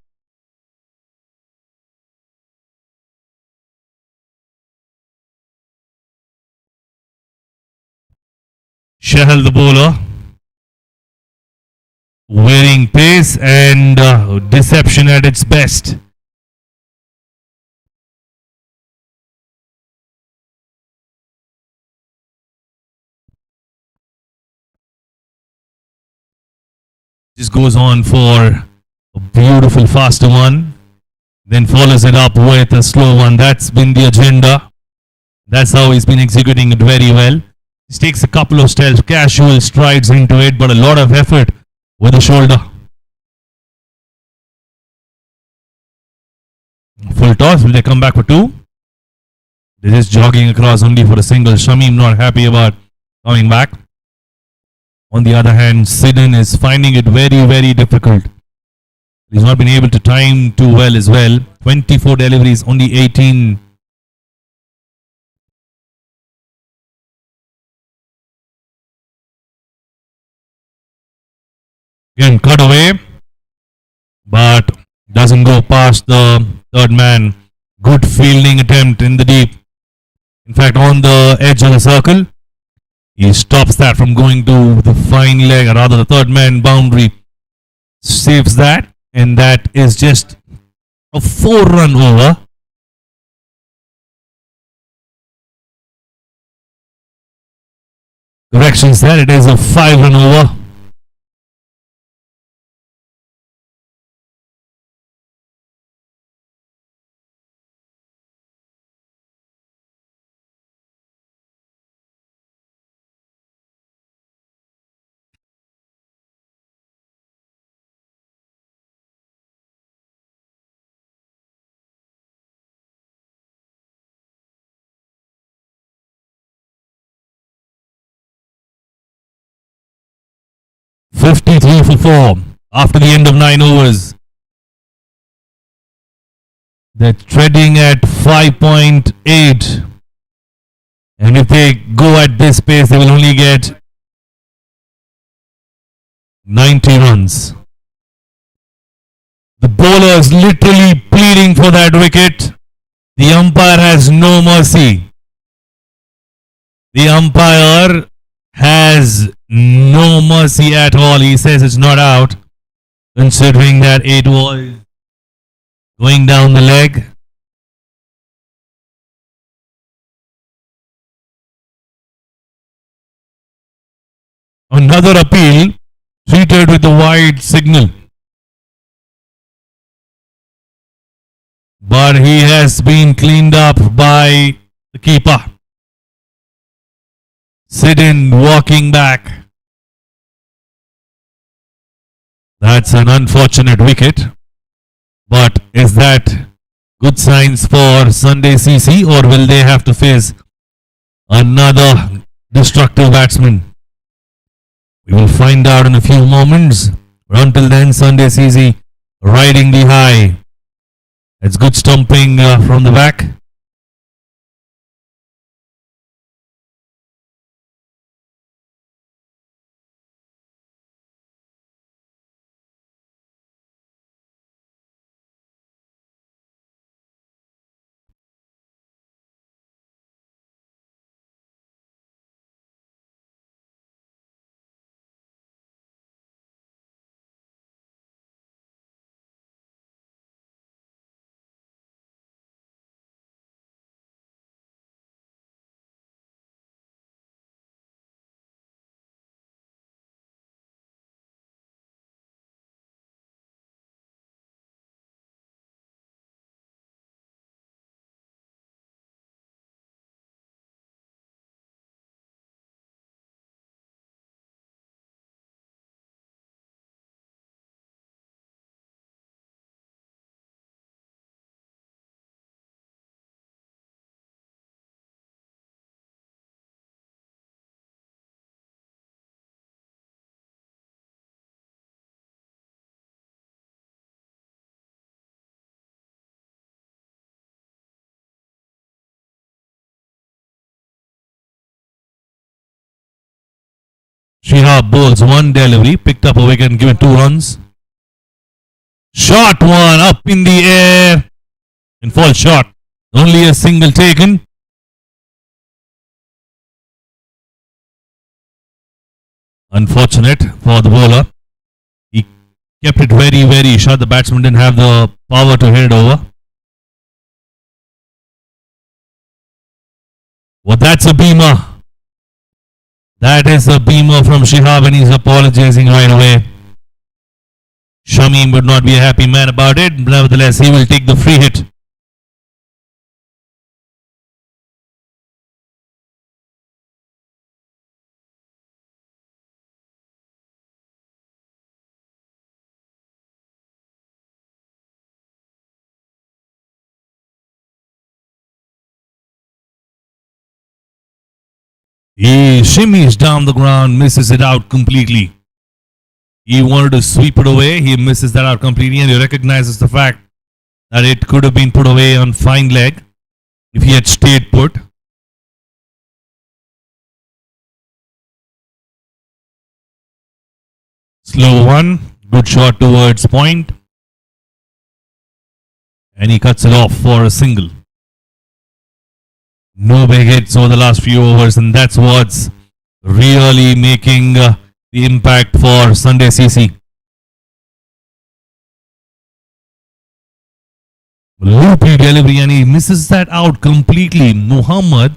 Shahal the bowler. Varying pace and deception at its best. Just goes on for a beautiful faster one, then follows it up with a slow one. That's been the agenda. That's how he's been executing it very well. He takes a couple of stealth, casual strides into it, but a lot of effort with the shoulder. Full toss. Will they come back for two? They're just jogging across only for a single. Shamim not happy about coming back. On the other hand, Sidin is finding it very, very difficult. He's not been able to time too well as well. 24 deliveries, only 18. Again, cut away, but doesn't go past the third man. Good fielding attempt in the deep. In fact, on the edge of the circle, he stops that from going to the fine leg, or rather the third man boundary. Saves that, and that is just a 4-run over. Corrections there, it is a 5-run over. $53 for 4 after the end of 9 overs. They're treading at 5.8. And if they go at this pace, they will only get 90 runs. The bowler is literally pleading for that wicket. The umpire has no mercy. The umpire has no mercy at all. He says it's not out, considering that it was going down the leg. Another appeal treated with a wide signal. But he has been cleaned up by the keeper. Sidin walking back. That's an unfortunate wicket. But is that good signs for Sunday CC, or will they have to face another destructive batsman? We will find out in a few moments. But until then, Sunday CC riding the high. It's good stumping from the back. Shihab bowls one delivery, picked up a wicket and given 2 runs. Shot one up in the air and false shot. Only a single taken. Unfortunate for the bowler. He kept it very, very short. The batsman didn't have the power to hit it over. Well, that's a beamer. That is a beamer from Shihab, and he's apologizing right away. Shamim would not be a happy man about it. Nevertheless, he will take the free hit. He shimmies down the ground, misses it out completely. He wanted to sweep it away. He misses that out completely, and he recognizes the fact that it could have been put away on fine leg if he had stayed put. Slow one, good shot towards point, and he cuts it off for a single. No big hits over the last few overs, and that's what's really making the impact for Sunday CC. Loopy delivery, and he misses that out completely. Muhammad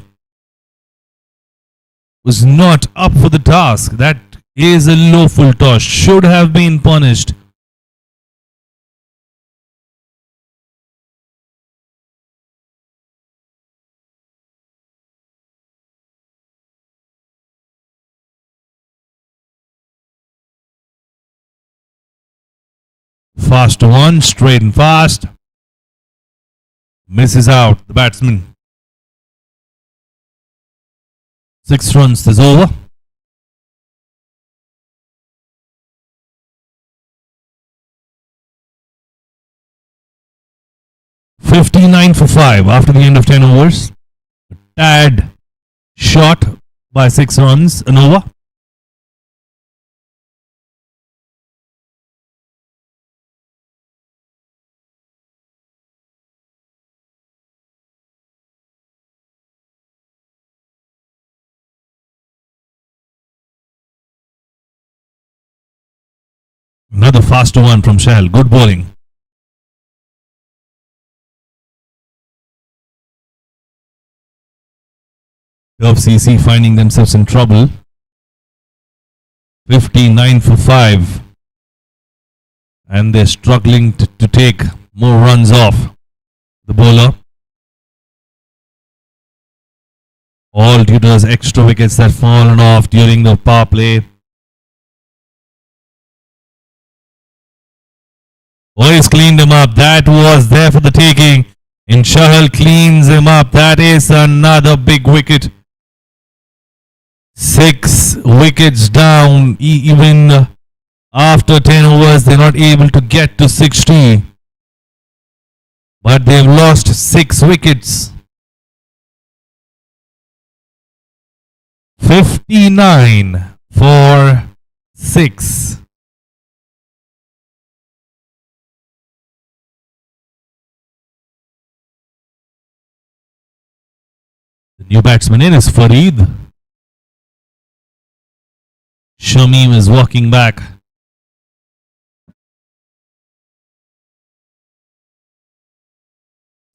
was not up for the task. That is a low full toss. Should have been punished. Fast one, straight and fast. Misses out the batsman. 6 runs this over. $59 for 5 after the end of 10 overs. Tad shot by 6 runs an over. Another faster one from Shell. Good bowling. CC finding themselves in trouble. 59 for 5. And they're struggling to take more runs off the bowler. All due to those extra wickets that fallen off during the power play. Oh, he's cleaned him up. That was there for the taking. And Chahal cleans him up. That is another big wicket. 6 wickets down. Even after 10 overs, they're not able to get to 60. But they've lost 6 wickets. 59 for 6. The new batsman in is Farid. Shamim is walking back.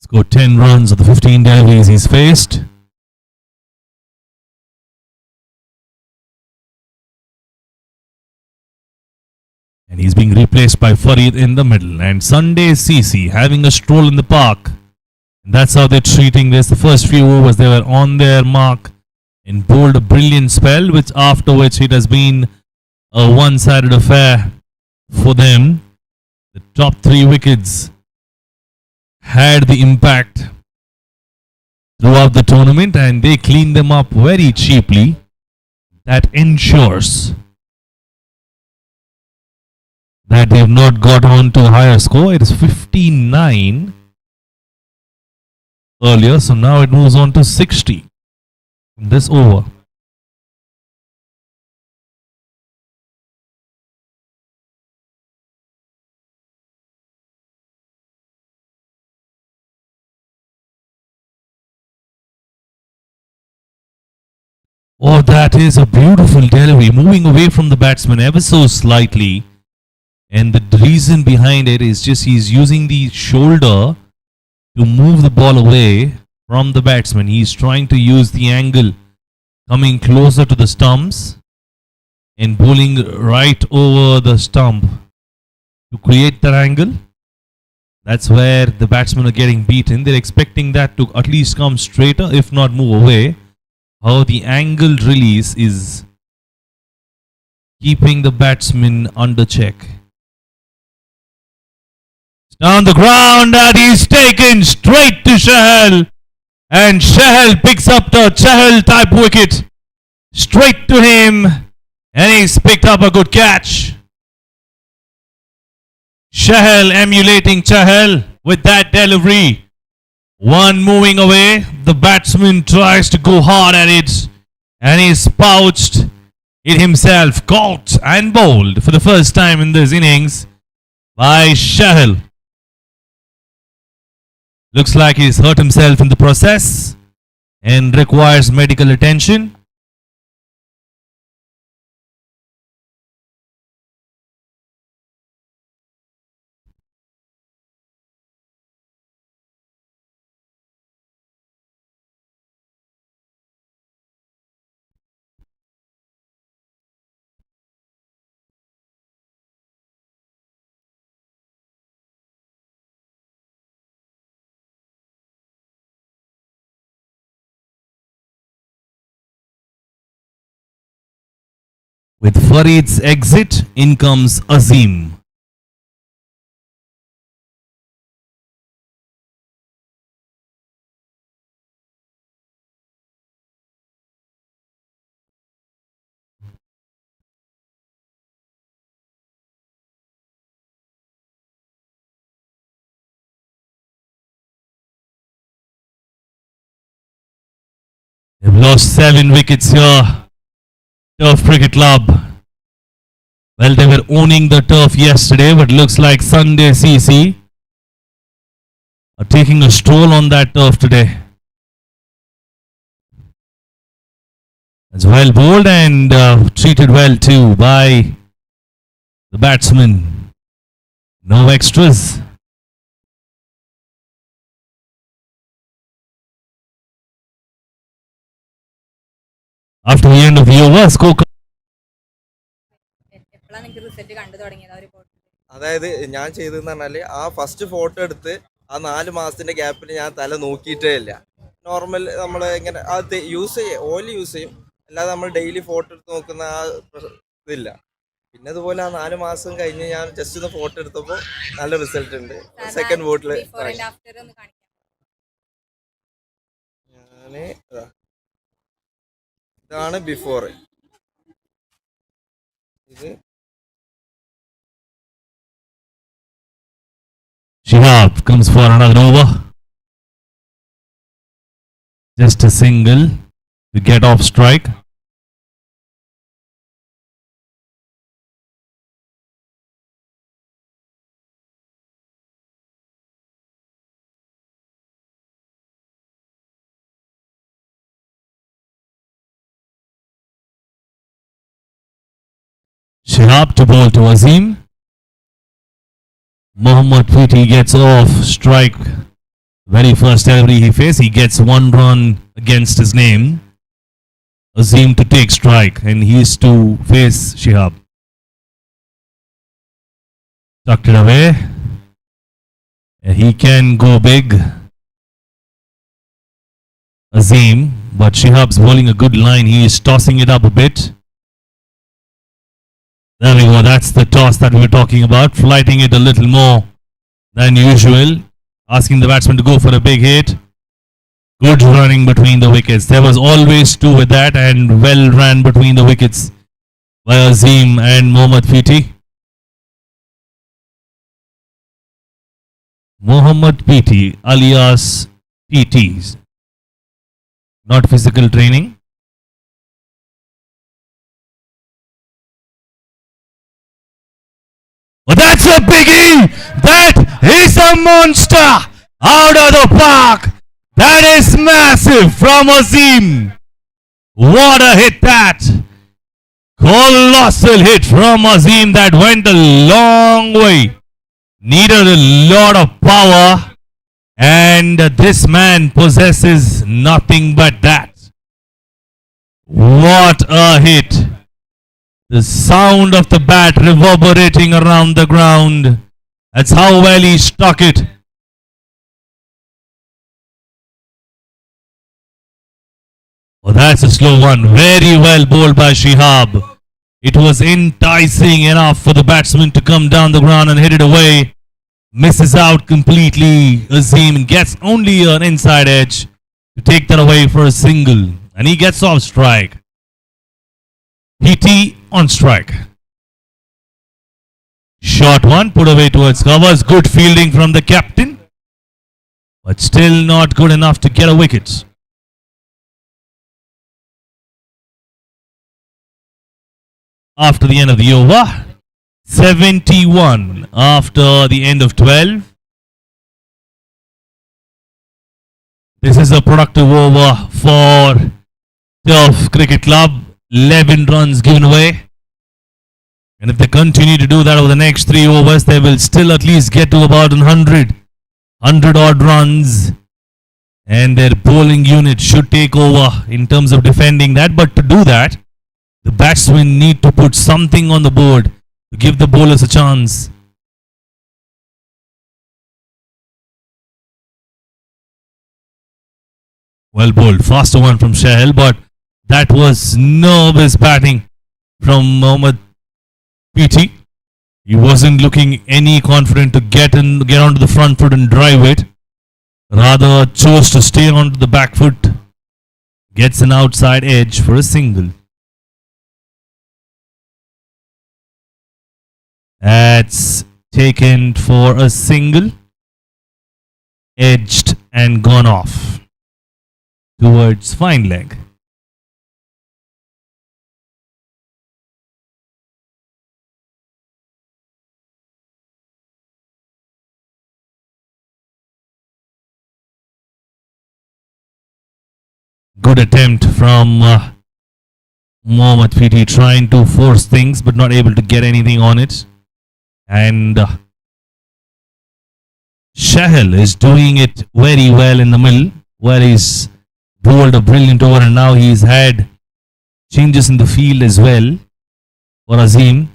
Scored 10 runs of the 15 deliveries he's faced. And he's being replaced by Farid in the middle. And Sunday CC having a stroll in the park. And that's how they're treating this. The first few overs they were on their mark and bowled a brilliant spell, which after which it has been a one-sided affair for them. The top 3 wickets had the impact throughout the tournament and they cleaned them up very cheaply. That ensures that they have not got on to a higher score. It is 59 earlier, so now it moves on to 60 in this over. Oh, that is a beautiful delivery, moving away from the batsman ever so slightly. And the reason behind it is just he's using the shoulder to move the ball away from the batsman. He's trying to use the angle coming closer to the stumps and bowling right over the stump to create that angle. That's where the batsmen are getting beaten. They're expecting that to at least come straighter, if not move away. How the angled release is keeping the batsman under check. Down the ground and he's taken straight to Chahal. And Chahal picks up the Chahal type wicket. Straight to him. And he's picked up a good catch. Chahal emulating Chahal with that delivery. One moving away. The batsman tries to go hard at it. And he's pouched it himself. Caught and bowled for the first time in this innings by Chahal. Looks like he's hurt himself in the process and requires medical attention. With Farid's exit, in comes Azim. They've lost 7 wickets here. Turf Cricket Club. Well, they were owning the turf yesterday, but looks like Sunday CC are taking a stroll on that turf today. It's well bowled and treated well too by the batsman. No extras. After the end of the over, score. അതായത് ഞാൻ ചെയ്തതെന്ന് പറഞ്ഞാൽ ആ first photo എടുത്ത് ആ 4 മാസത്തിന്റെ ഗ്യാപ്പിൽ ഞാൻ തല നോക്കിയിട്ടേ ഇല്ല. നോർമൽ നമ്മൾ ഇങ്ങനെ അത് യൂസ് ചെയ്യും, ഓയിൽ യൂസ് ചെയ്യും, അല്ലാതെ നമ്മൾ ഡെയിലി ഫോട്ടോ എടുത്ത് നോക്കുന്ന ആ ഇതില്ല. പിന്നെ അതുപോലെ ആ 4 മാസം കഴിഞ്ഞ് ഞാൻ ജസ്റ്റ് ഒന്ന് ഫോട്ടോ എടുത്തപ്പോൾ നല്ല റിസൾട്ട് ഉണ്ട്. സെക്കൻഡ് ബോട്ടിൽ ഞാൻ ഇതാണ് ബിഫോർ. ഇത് Shihab comes for another over. Just a single to get off strike. Shihab to bowl to Azim. Mohammad Fiti gets off strike. Very first delivery he faced, he gets 1 run against his name. Azim to take strike and he is to face Shihab. Tucked it away. He can go big, Azim, but Shihab's bowling a good line. He is tossing it up a bit. There we go, that's the toss that we were talking about. Flighting it a little more than usual. Asking the batsman to go for a big hit. Good running between the wickets. There was always 2 with that and well ran between the wickets by Azim and Mohammad Fiti. Mohammad Fiti alias PTs. Not physical training. But that's a biggie! That is a monster! Out of the park! That is massive from Azim! What a hit that! Colossal hit from Azim that went a long way. Needed a lot of power. And this man possesses nothing but that. What a hit! The sound of the bat reverberating around the ground. That's how well he struck it. Oh, that's a slow one. Very well bowled by Shihab. It was enticing enough for the batsman to come down the ground and hit it away. Misses out completely. Azim gets only an inside edge to take that away for a single. And he gets off strike. PT on strike. Short one, put away towards covers. Good fielding from the captain, but still not good enough to get a wicket. After the end of the over, 71 after the end of 12. This is a productive over for Turf Cricket Club. 11 runs given away. And if they continue to do that over the next 3 overs, they will still at least get to about 100 odd runs. And their bowling unit should take over in terms of defending that. But to do that, the batsmen need to put something on the board to give the bowlers a chance. Well bowled. Faster one from Shahil, but that was nervous batting from Mohammad PT. He wasn't looking any confident to get onto the front foot and drive it. Rather chose to stay onto the back foot. Gets an outside edge for a single. That's taken for a single. Edged and gone off towards fine leg. Good attempt from Mohammad PT, trying to force things but not able to get anything on it. And Shahil is doing it very well in the middle, where he's bowled a brilliant over, and now he's had changes in the field as well for Azim.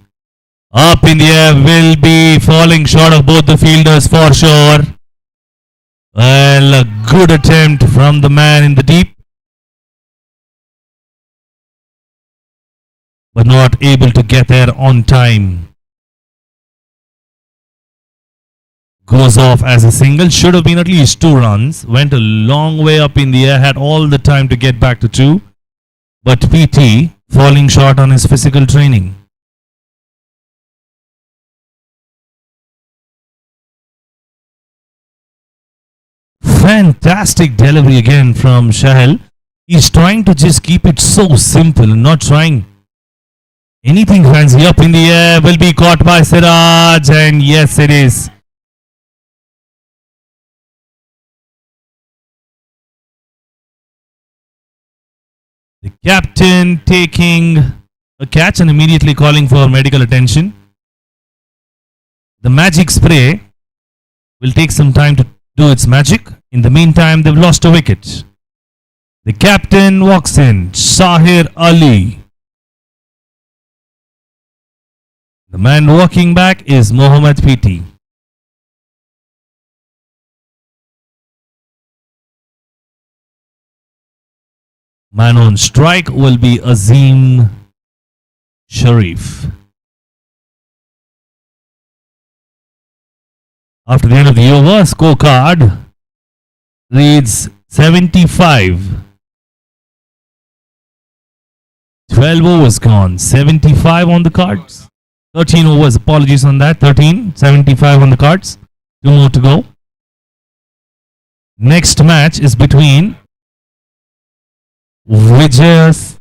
Up in the air, will be falling short of both the fielders for sure. Well, a good attempt from the man in the deep, but not able to get there on time. Goes off as a single. Should have been at least 2 runs. Went a long way up in the air. Had all the time to get back to 2. But PT falling short on his physical training. Fantastic delivery again from Shahil. He's trying to just keep it so simple and not trying anything fancy. Up in the air, will be caught by Siraj, and yes, it is. The captain taking a catch and immediately calling for medical attention. The magic spray will take some time to do its magic. In the meantime, they've lost a wicket. The captain walks in, Sahir Ali. The man walking back is Mohammad PT. Man on strike will be Azim Sharif. After the end of the over, scorecard reads 75. 12 overs gone, 75 on the cards. 13 overs, apologies on that. 13, 75 on the cards. 2 more to go. Next match is between Vijay's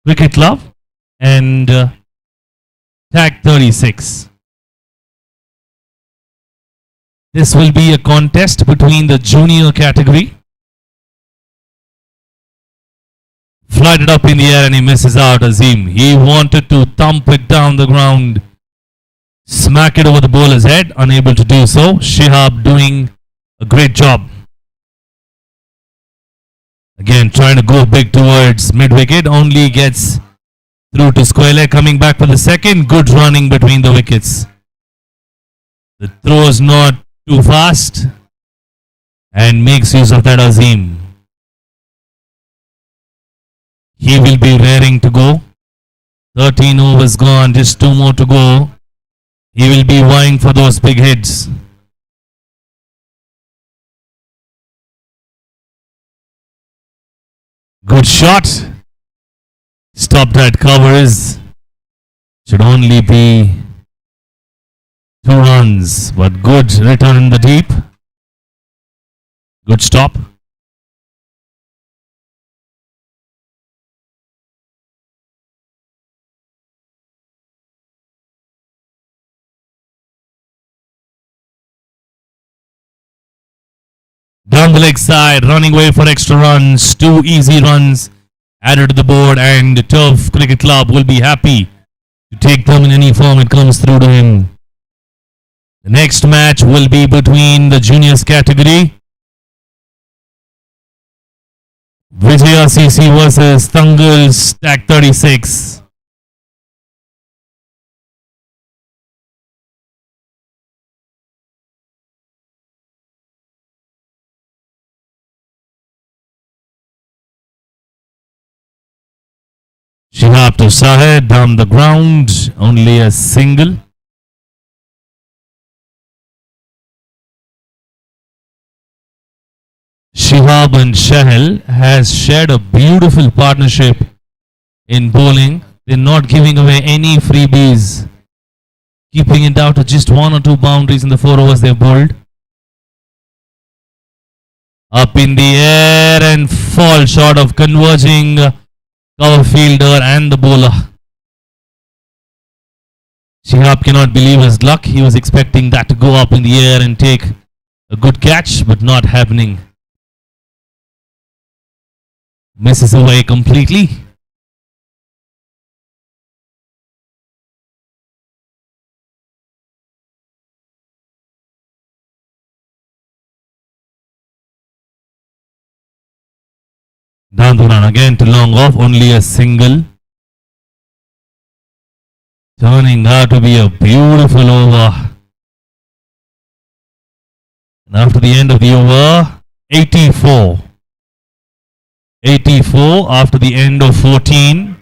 Cricket Club and Tag 36. This will be a contest between the junior category. Flooded up in the air and he misses out. Azim, he wanted to thump it down the ground, smack it over the bowler's head, unable to do so. Shihab doing a great job. Again, trying to go big towards mid-wicket, only gets through to square leg, coming back for the second. Good running between the wickets. The throw is not too fast and makes use of that Azim. He will be raring to go. 13 overs gone, just 2 more to go. He will be vying for those big hits. Good shot. Stopped at covers. Should only be 2 runs, but good return in the deep. Good stop. Down the leg side, running away for extra runs. 2 easy runs added to the board, and Turf Cricket Club will be happy to take them in any form it comes through to him. The next match will be between the juniors category. Vijaya CC versus Tangal Stack 36. Shihab to Sahid down the ground, only a single. Shihab and Shahil has shared a beautiful partnership in bowling. They're not giving away any freebies, keeping it down to just 1 or 2 boundaries in the 4 overs they've bowled. Up in the air and fall short of converging cover fielder and the bowler. Shihab cannot believe his luck. He was expecting that to go up in the air and take a good catch, but not happening. Misses away completely. Down the run again to long off, only a single. Turning out to be a beautiful over. And after the end of the over, 84. 84 after the end of 14.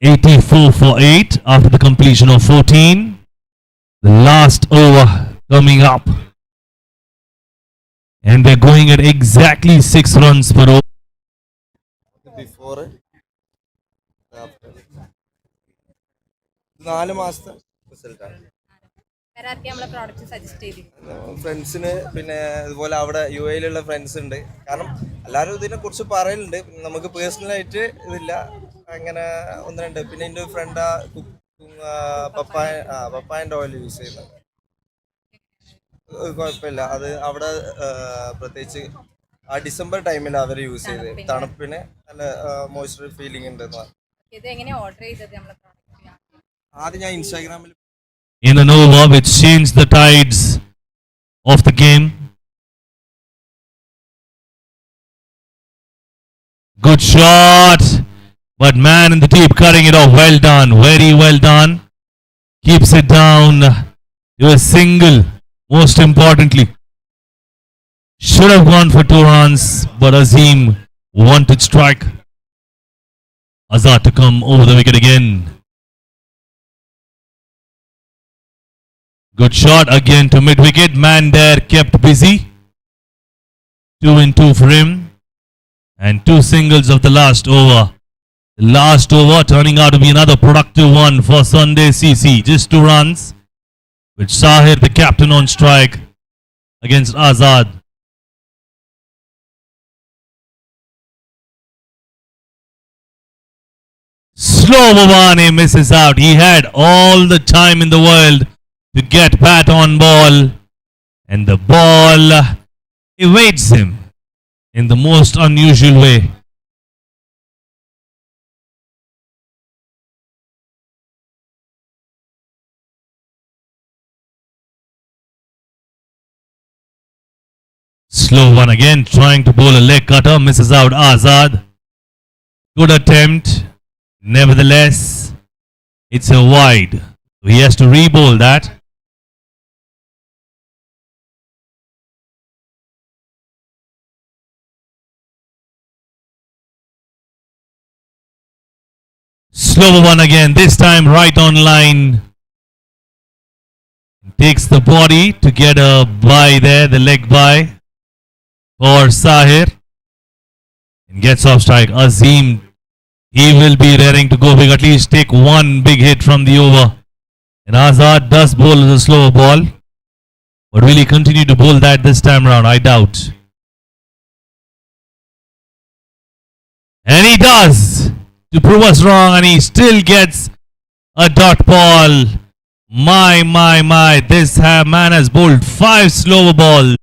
(84 for 8) after the completion of 14. The last over coming up. And they're going at exactly 6 runs per over. Before after 4 മാസത്തെ റിസൾട്ടാണ്. ഫ്രണ്ട്സിന് പിന്നെ ഇതുപോലെ അവിടെ UAE friends ഉണ്ട്. കാരണം എല്ലാവരും ഇതിനെ കുറിച്ച് പറയലുണ്ട്. നമുക്ക് പേഴ്സണലായിട്ട് ഇതില്ല, അങ്ങനെ 1-2. പിന്നെ എൻ്റെ ഫ്രണ്ട് പപ്പായൻ്റെ ഓയിൽ യൂസ് ചെയ്യുന്നത്. കുഴപ്പമില്ല, അത് അവിടെ പ്രത്യേകിച്ച് ആ ഡിസംബർ ടൈമിൽ അവർ യൂസ് ചെയ്ത് തണുപ്പിന് നല്ല മോയ്സ്ചർ ഫീലിംഗ് ഉണ്ടെന്ന് പറഞ്ഞു. ആദ്യം ഞാൻ ഇൻസ്റ്റാഗ്രാമിൽ in an over which changed the tides of the game. Good shot, but man in the deep cutting it off. Well done, very well done. Keeps it down to a single, most importantly. Should have gone for 2 runs, but Azim wanted strike. Azad to come over the wicket again. Good shot again to mid-wicket. Man there kept busy. 2 and 2 for him. And 2 singles of the last over. The last over turning out to be another productive one for Sunday CC. Just 2 runs. With Sahir, the captain, on strike against Azad. Slow Bhavani misses out. He had all the time in the world to get bat on ball, and the ball evades him in the most unusual way. Slow one again, trying to bowl a leg cutter, misses out Azad. Good attempt, nevertheless, it's a wide. He has to re-bowl that. Slow one again, this time right on line. Takes the body to get a bye there, the leg bye for Sahir. Gets off strike. Azim, he will be raring to go big. At least take one big hit from the over. And Azad does bowl a slower ball. But will he continue to bowl that this time around? I doubt. And he does, to prove us wrong, and he still gets a dot ball. My. This man has bowled 5 slower balls.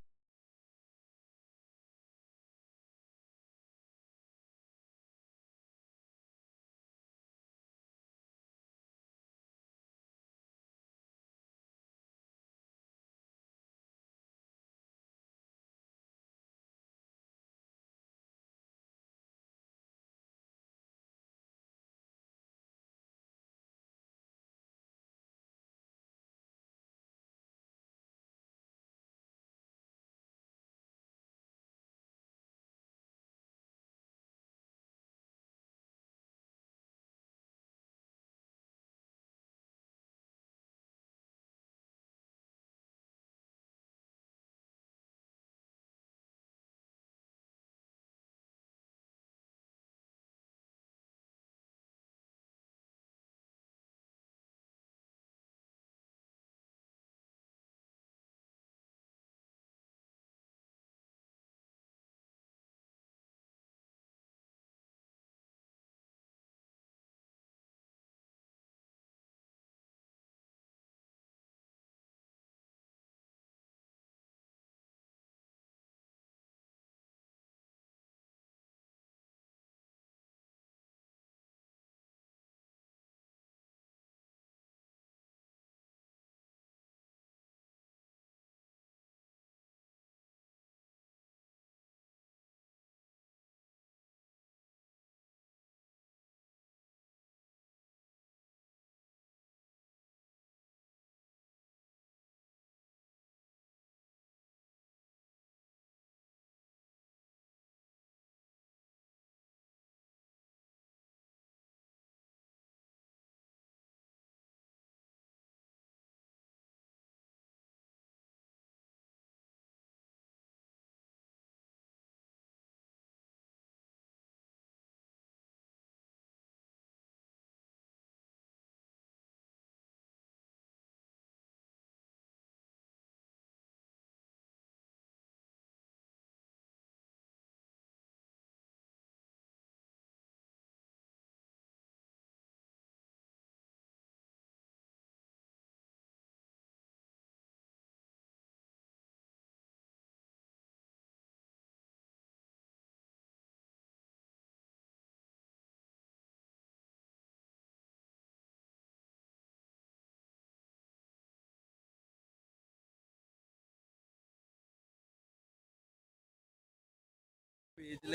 പേജിൽ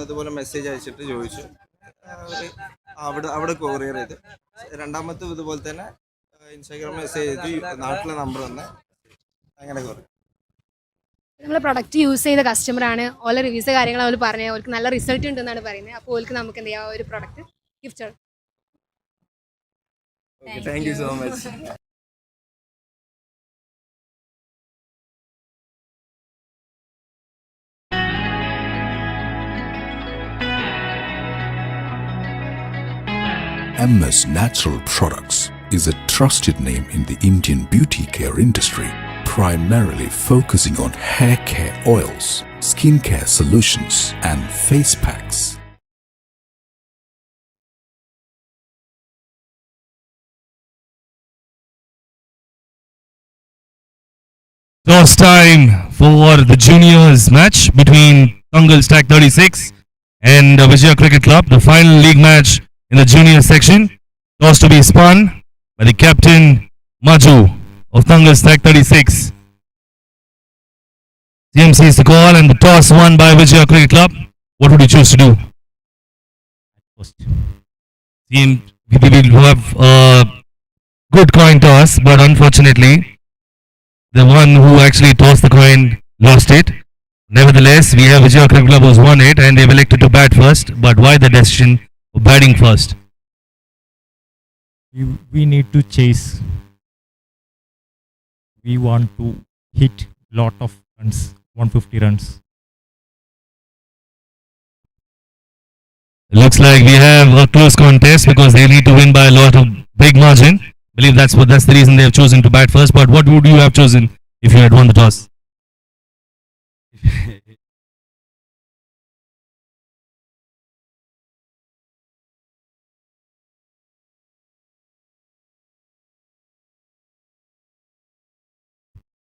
അതുപോലെ message അയച്ചിട്ട് ചോദിച്ചു. അവിടെ courier ചെയ്ത്. രണ്ടാമത്തെ ഇതുപോലെ തന്നെ Instagram message ചെയ്ത് നാട്ടിലെ നമ്പർ തന്നെ അങ്ങനെ കുറേ. നമ്മൾ പ്രൊഡക്റ്റ് യൂസ് ചെയ്ത കസ്റ്റമറാണ്. ഓരോ റിവ്യൂസ് കാര്യങ്ങൾ അവർ പറഞ്ഞത് അവർക്ക് നല്ല റിസൾട്ട് ഉണ്ടെന്നാണ് പറയുന്നത്. അപ്പോൾ അവർക്ക് നമുക്ക് എന്ത് ചെയ്യാം, ഒരു product gift. Thank you so much. MS Natural Products is a trusted name in the Indian beauty care industry, primarily focusing on hair care oils, skin care solutions and face packs. Toss time for the juniors match between Tangal Stack 36 and Vijaya Cricket Club, the final league match in the junior section. Toss to be spun by the captain Maju of Tangal Stack 36. CMC is the call and the toss won by Vijaya Cricket Club. What would you choose to do? CMC will have a good coin toss, but unfortunately the one who actually tossed the coin lost it. Nevertheless, we have Vijaya Cricket Club who's won it and they've elected to bat first. But why the decision of batting first? We need to chase. We want to hit lot of runs, 150 runs. Looks like we have a close contest because they need to win by a lot of big margin. Believe that's the reason they have chosen to bat first. But what would you have chosen if you had won the toss?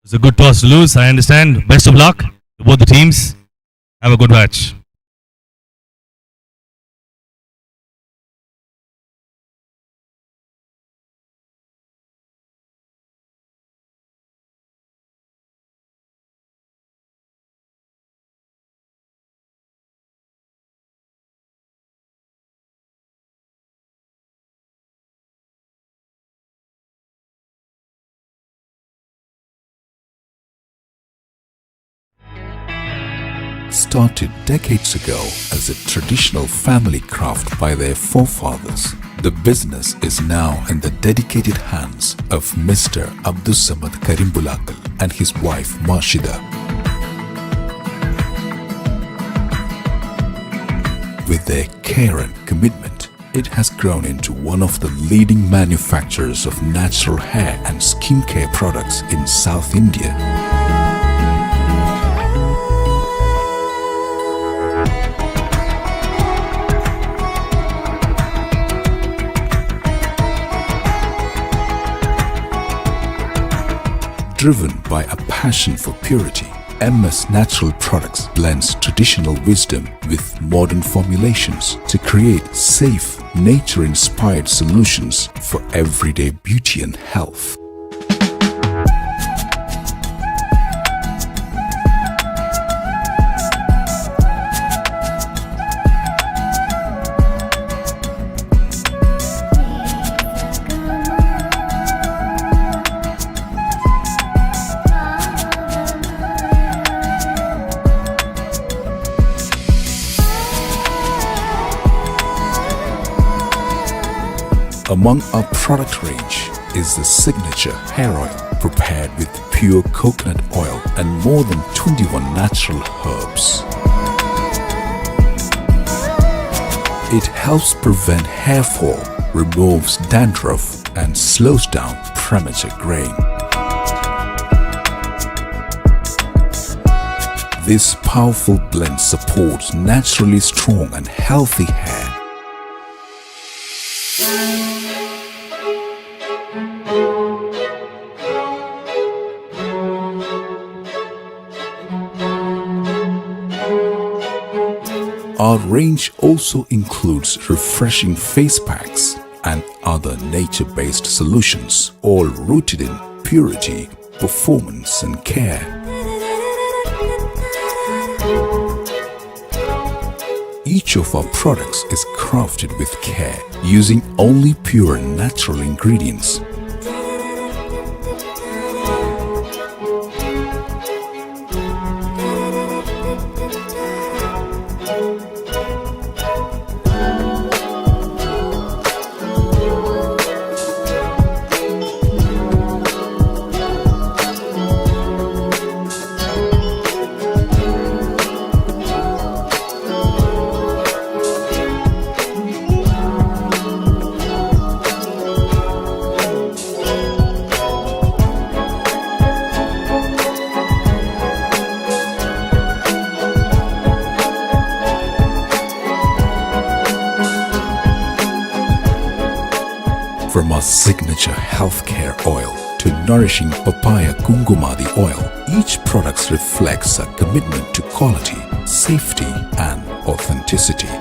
It's a good toss to lose. I understand. Best of luck to both the teams. Have a good match. Started decades ago as a traditional family craft by their forefathers, the business is now in the dedicated hands of Mr. Abdussamad Karimbulakal and his wife Marshida. With their care and commitment, it has grown into one of the leading manufacturers of natural hair and skincare products in South India. Driven by a passion for purity, MS Natural Products blends traditional wisdom with modern formulations to create safe, nature-inspired solutions for everyday beauty and health. Among our product range is the signature hair oil prepared with pure coconut oil and more than 21 natural herbs. It helps prevent hair fall, removes dandruff and slows down premature graying. This powerful blend supports naturally strong and healthy hair. Our range also includes refreshing face packs and other nature-based solutions, all rooted in purity, performance and care. Each of our products is crafted with care, using only pure and natural ingredients. From our signature healthcare oil to nourishing papaya kungumadi oil, each product reflects a commitment to quality, safety and authenticity.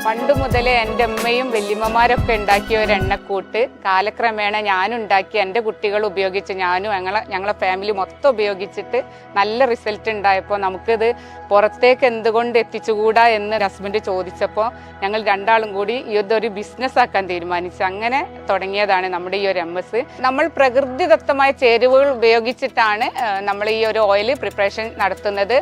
പണ്ട് മുതലേ എൻ്റെ അമ്മ വല്യമ്മയും വല്യമ്മമാരൊക്കെ ഉണ്ടാക്കിയ ഒരു എണ്ണക്കൂട്ട് കാലക്രമേണ ഞാനുണ്ടാക്കി എൻ്റെ കുട്ടികൾ ഉപയോഗിച്ച് ഞാനും ഞങ്ങളെ ഫാമിലി മൊത്തം ഉപയോഗിച്ചിട്ട് നല്ല റിസൾട്ട് ഉണ്ടായപ്പോൾ നമുക്കിത് പുറത്തേക്ക് എന്തുകൊണ്ട് എത്തിച്ചുകൂടാ എന്ന് ഹസ്ബൻഡ് ചോദിച്ചപ്പോൾ ഞങ്ങൾ രണ്ടാളും കൂടി ഇതൊരു ബിസിനസ് ആക്കാൻ തീരുമാനിച്ചു. അങ്ങനെ തുടങ്ങിയതാണ് നമ്മുടെ ഈ ഒരു MS. നമ്മൾ പ്രകൃതിദത്തമായ ചേരുവകൾ ഉപയോഗിച്ചിട്ടാണ് നമ്മൾ ഈ ഒരു ഓയിൽ പ്രിപ്പറേഷൻ നടത്തുന്നത്.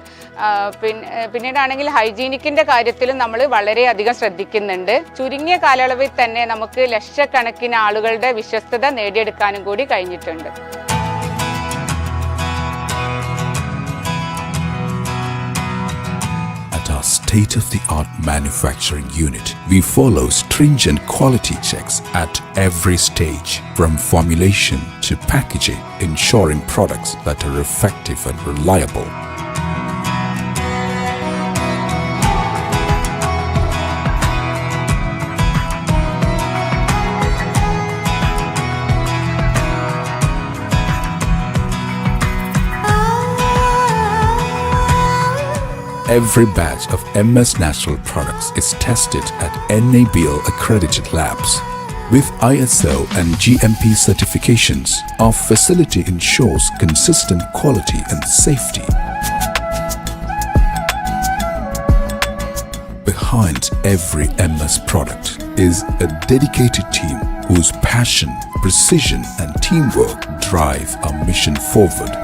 പിന്നീടാണെങ്കിൽ ഹൈജീനിക്കിൻ്റെ കാര്യത്തിലും നമ്മൾ വളരെയധികം ശ്രദ്ധിക്കുന്നുണ്ട്. ചുരുങ്ങിയ കാലയളവിൽ തന്നെ നമുക്ക് ലക്ഷക്കണക്കിന് ആളുകളുടെ വിശ്വസ്തത നേടിയെടുക്കാനും കൂടി കഴിഞ്ഞിട്ടുണ്ട്. At our state-of-the-art manufacturing unit, we follow stringent quality checks at every stage, from formulation to packaging, ensuring products that are effective and reliable. Every batch of MS Natural products is tested at NABL accredited labs. With ISO and GMP certifications, our facility ensures consistent quality and safety. Behind every MS product is a dedicated team whose passion, precision, and teamwork drive our mission forward.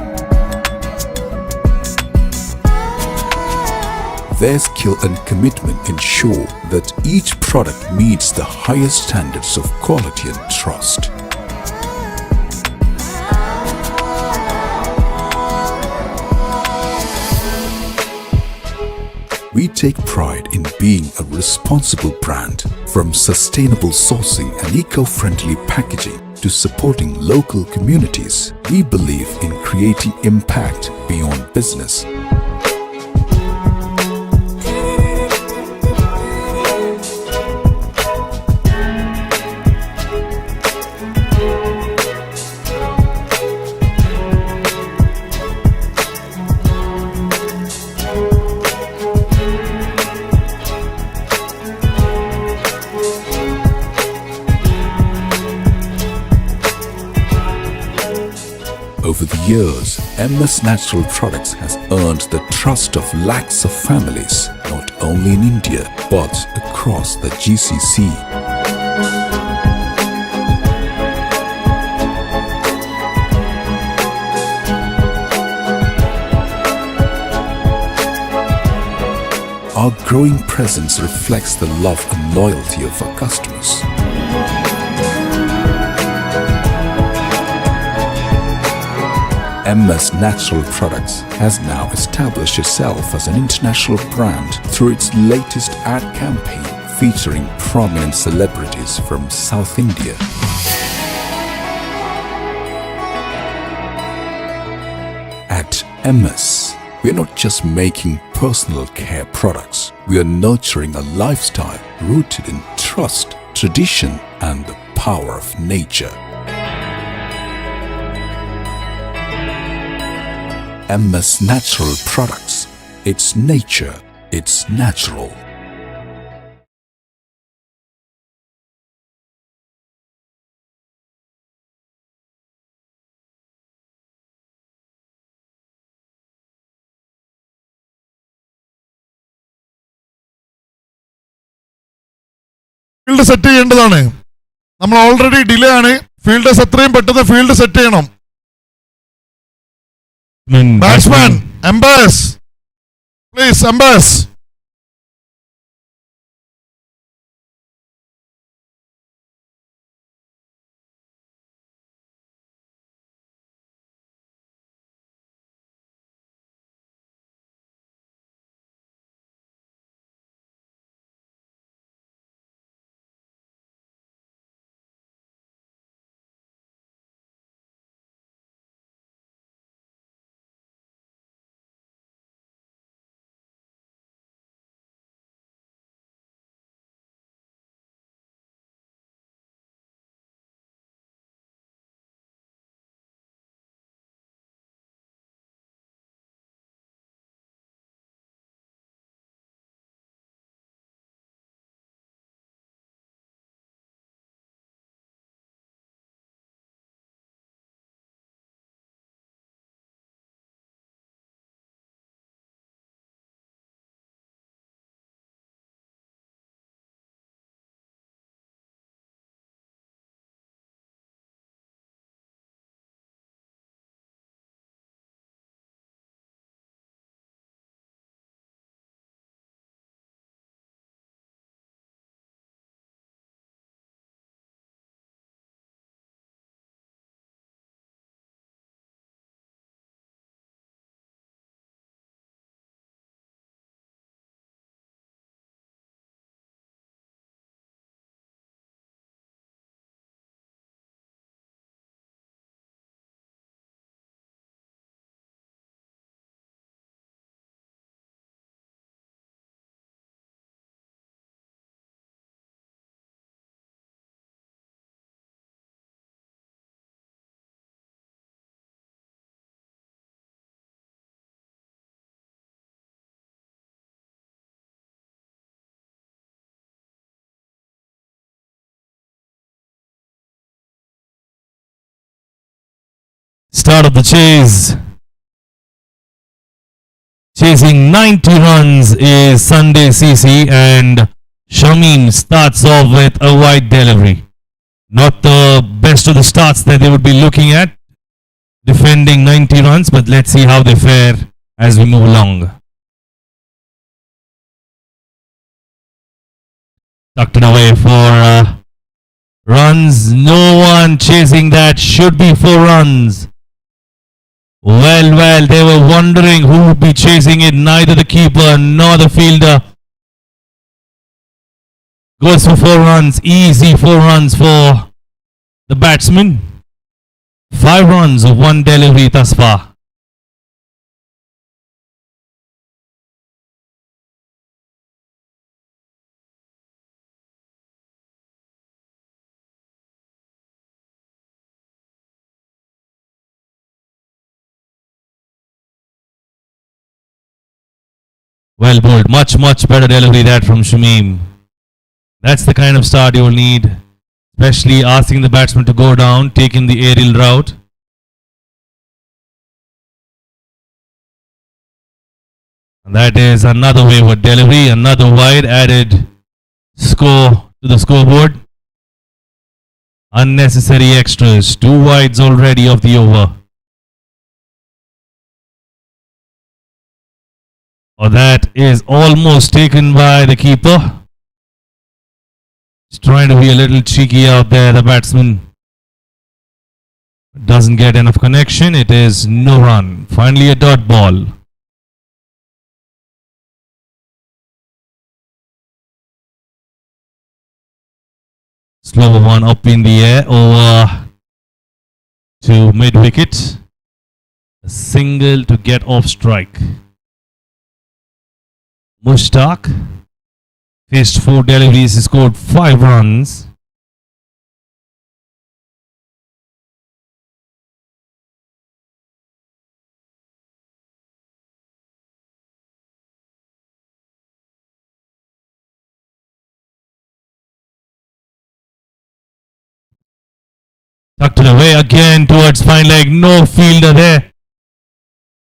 Their skill and commitment ensure that each product meets the highest standards of quality and trust. We take pride in being a responsible brand, from sustainable sourcing and eco-friendly packaging to supporting local communities. We believe in creating impact beyond business. Over the years, MS Natural Products has earned the trust of lakhs of families, not only in India, but across the GCC. Our growing presence reflects the love and loyalty of our customers. MS Natural Products has now established itself as an international brand through its latest ad campaign featuring prominent celebrities from South India. At MS, we are not just making personal care products, we are nurturing a lifestyle rooted in trust, tradition, and the power of nature. MS Natural Products. It's nature. It's natural. Field set ചെയ്യേണ്ടതാണ്. നമ്മൾ already delay ആണ്. Field എത്രയും പെട്ടെന്ന് field set ചെയ്യണം. Batsman, embers, please embers. start of the chase. Chasing 90 runs is Sunday CC, and Shamim starts off with a wide delivery. Not the best of the starts that they would be looking at, defending 90 runs, but let's see how they fare as we move along. Tucked it away for runs. No one chasing that. Should be 4 runs. Well, they were wondering who would be chasing it. Neither the keeper nor the fielder. Goes for 4 runs. Easy 4 runs for the batsman. 5 runs of 1 delivery thus far. Well bowled. Much better delivery that from Shamim. That's the kind of start you will need, especially asking the batsman to go down, taking the aerial route. And that is another wayward delivery, another wide, added score to the scoreboard. Unnecessary extras. 2 wides already of the over. Oh, that is almost taken by the keeper. He's trying to be a little cheeky out there, the batsman. Doesn't get enough connection. It is no run. Finally a dot ball. Slower one up in the air over to mid wicket. A single to get off strike. Mushtaq faced 4 deliveries, he scored 5 runs. Tucked it away again towards fine leg. No fielder there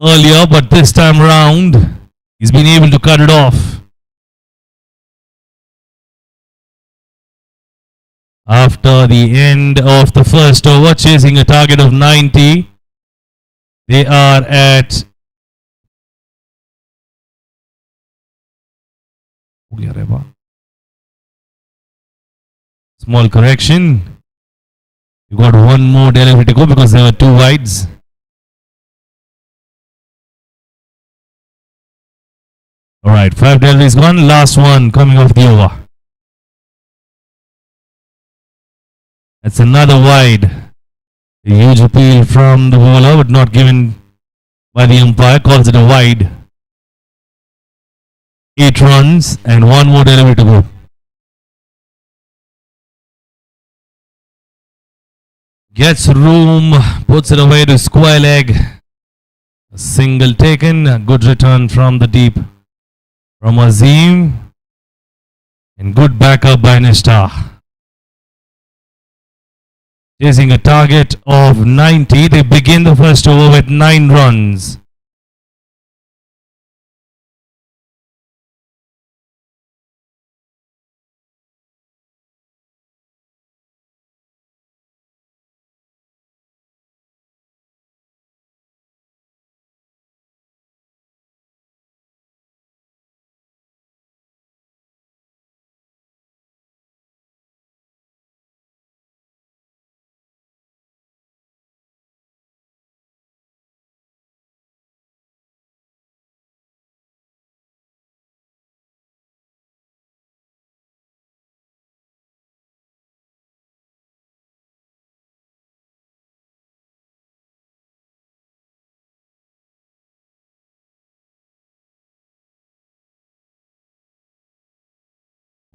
earlier, but this time round he's been able to cut it off. After the end of the first over, chasing a target of 90. They are at small correction. You got 1 more delivery to go because there were 2 wides. Alright, 5 deliveries gone. Last one coming off the over. That's another wide. A huge appeal from the bowler, but not given by the umpire. Calls it a wide. 8 runs and 1 more delivery to go. Gets room, puts it away to square leg. A single taken. A good return from the deep from Azim. And good backup by Nishta. Chasing a target of 90. They begin the first over with 9 runs.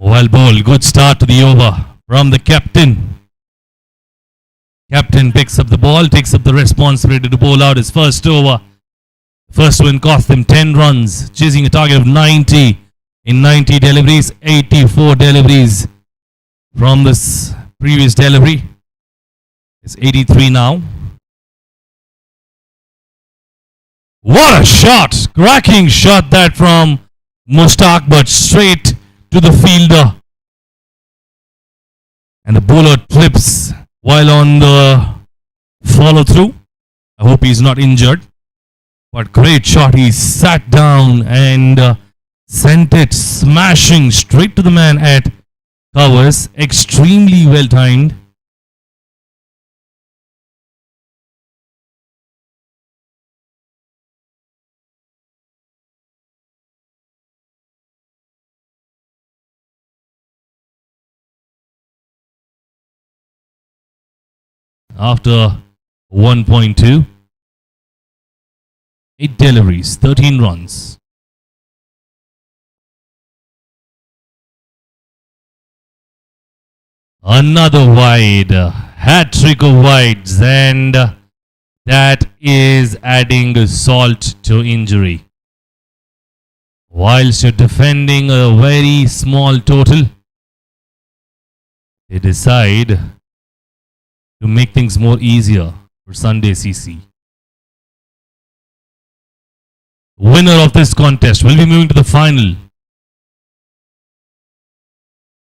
Well bowled. Good start to the over from the captain. Captain picks up the ball, takes up the responsibility to bowl out his first over. First win cost them 10 runs, chasing a target of 90 in 90 deliveries, 84 deliveries from this previous delivery. It's 83 now. What a shot! Cracking shot that from Mushtaq, but straight to the fielder. And the bowler trips while on the follow through. I hope he's not injured. But great shot. He sat down and sent it smashing straight to the man at covers. Extremely well timed. After 1.2, 8 deliveries, 13 runs. Another wide, hat-trick of wides, and that is adding salt to injury. Whilst you're defending a very small total, they decide to make things more easier for Sunday CC. Winner of this contest will be moving to the final.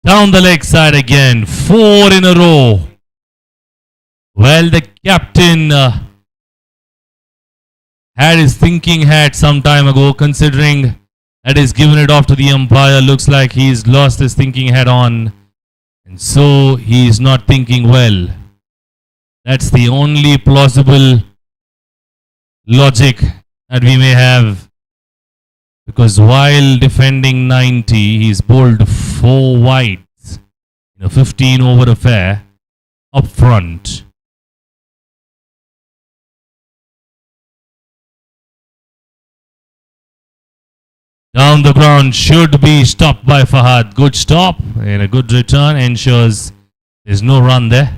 Down the leg side again, 4 in a row. Well, the captain had his thinking hat some time ago, considering that he's given it off to the umpire. Looks like he's lost his thinking hat on, and so he's not thinking well. That's the only plausible logic that we may have, because while defending 90, he's bowled 4 wides in a 15 over affair up front. Down the ground, should be stopped by Fahad. Good stop and a good return ensures there's no run there.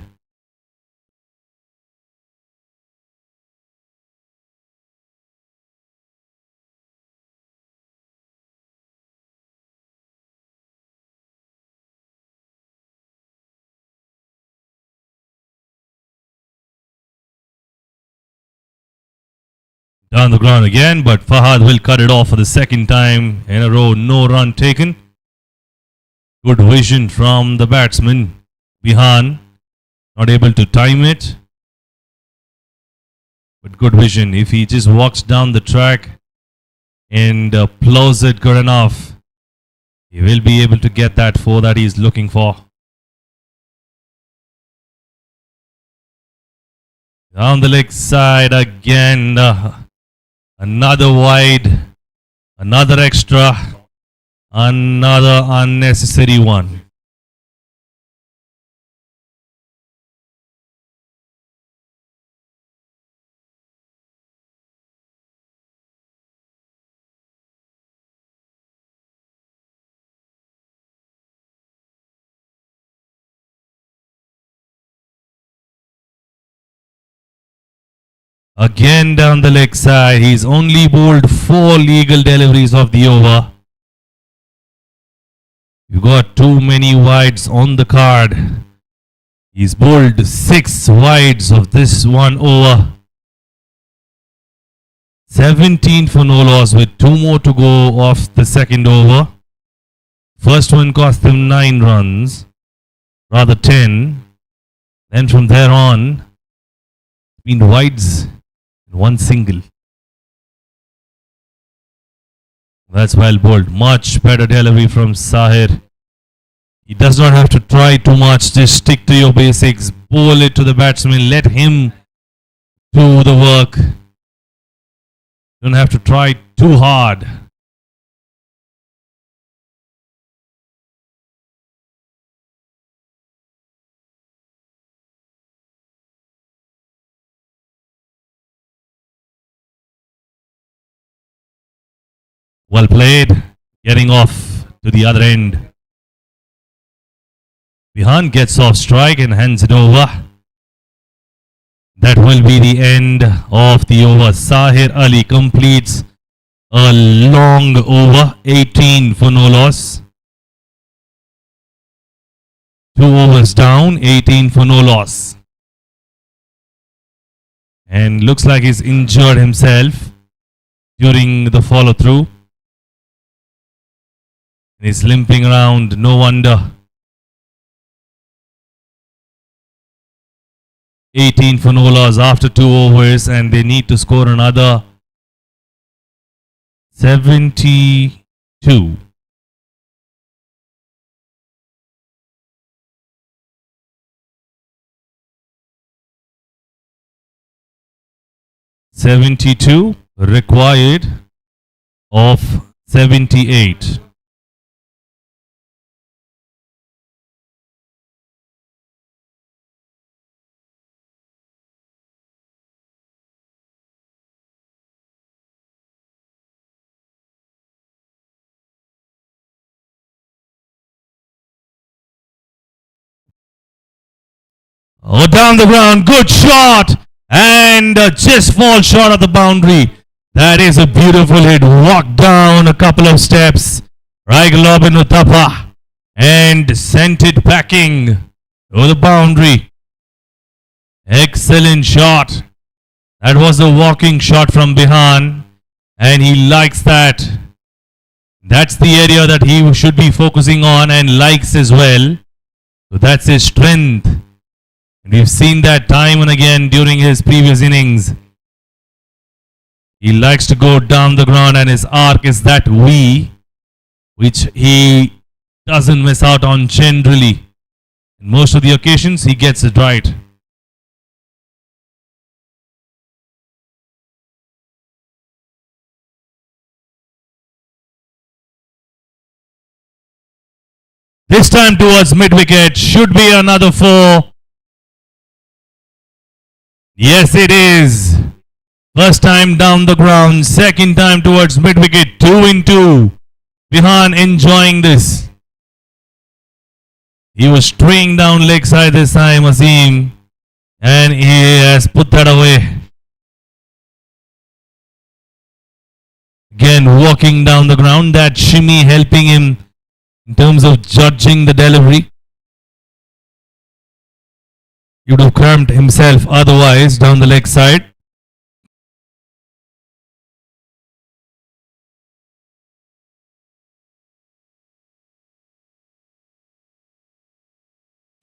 Down the ground again, but Fahad will cut it off for the second time in a row. No run taken. Good vision from the batsman. Bihan not able to time it, but good vision. If he just walks down the track and plows it good enough, he will be able to get that 4 that he's looking for. Down the leg side again. Another wide, another extra, another unnecessary one. Again down the leg side, he's only bowled 4 legal deliveries of the over. You got too many wides on the card. He's bowled 6 wides of this one over. 17 for no loss with 2 more to go off the second over. First one cost him 9 runs, rather 10. Then from there on, been wides. 1 single. That's well bowled. Much better delivery from Sahir. He does not have to try too much. Just stick to your basics. Bowl it to the batsman. Let him do the work. Don't have to try too hard. Well played, getting off to the other end. Bihan gets off strike and hands it over. That will be the end of the over. Sahir Ali completes a long over, 18 for no loss. 2 overs down, 18 for no loss. And looks like he's injured himself. during the follow through. He's limping around, no wonder. 18 for no loss after 2 overs, and they need to score another 72. Required of 78. Oh, down the ground, good shot, and just fall short of the boundary. That is a beautiful hit. Walked down a couple of steps, right lob in Uthappa, and sent it packing to the boundary. Excellent shot. That was a walking shot from behind, and he likes that. That's the area that he should be focusing on and likes as well. So that's his strength. And we've seen that time and again during his previous innings. He likes to go down the ground, and his arc is that V, which he doesn't miss out on generally. In most of the occasions, he gets it right. This time towards mid-wicket, should be another 4. Yes, it is. First time down the ground, second time towards mid-wicket, 2 in 2. Bihan enjoying this. He was straying down leg side this time, Azim, and he has put that away. Again, walking down the ground, that shimmy helping him in terms of judging the delivery. He would have cramped himself otherwise down the leg side.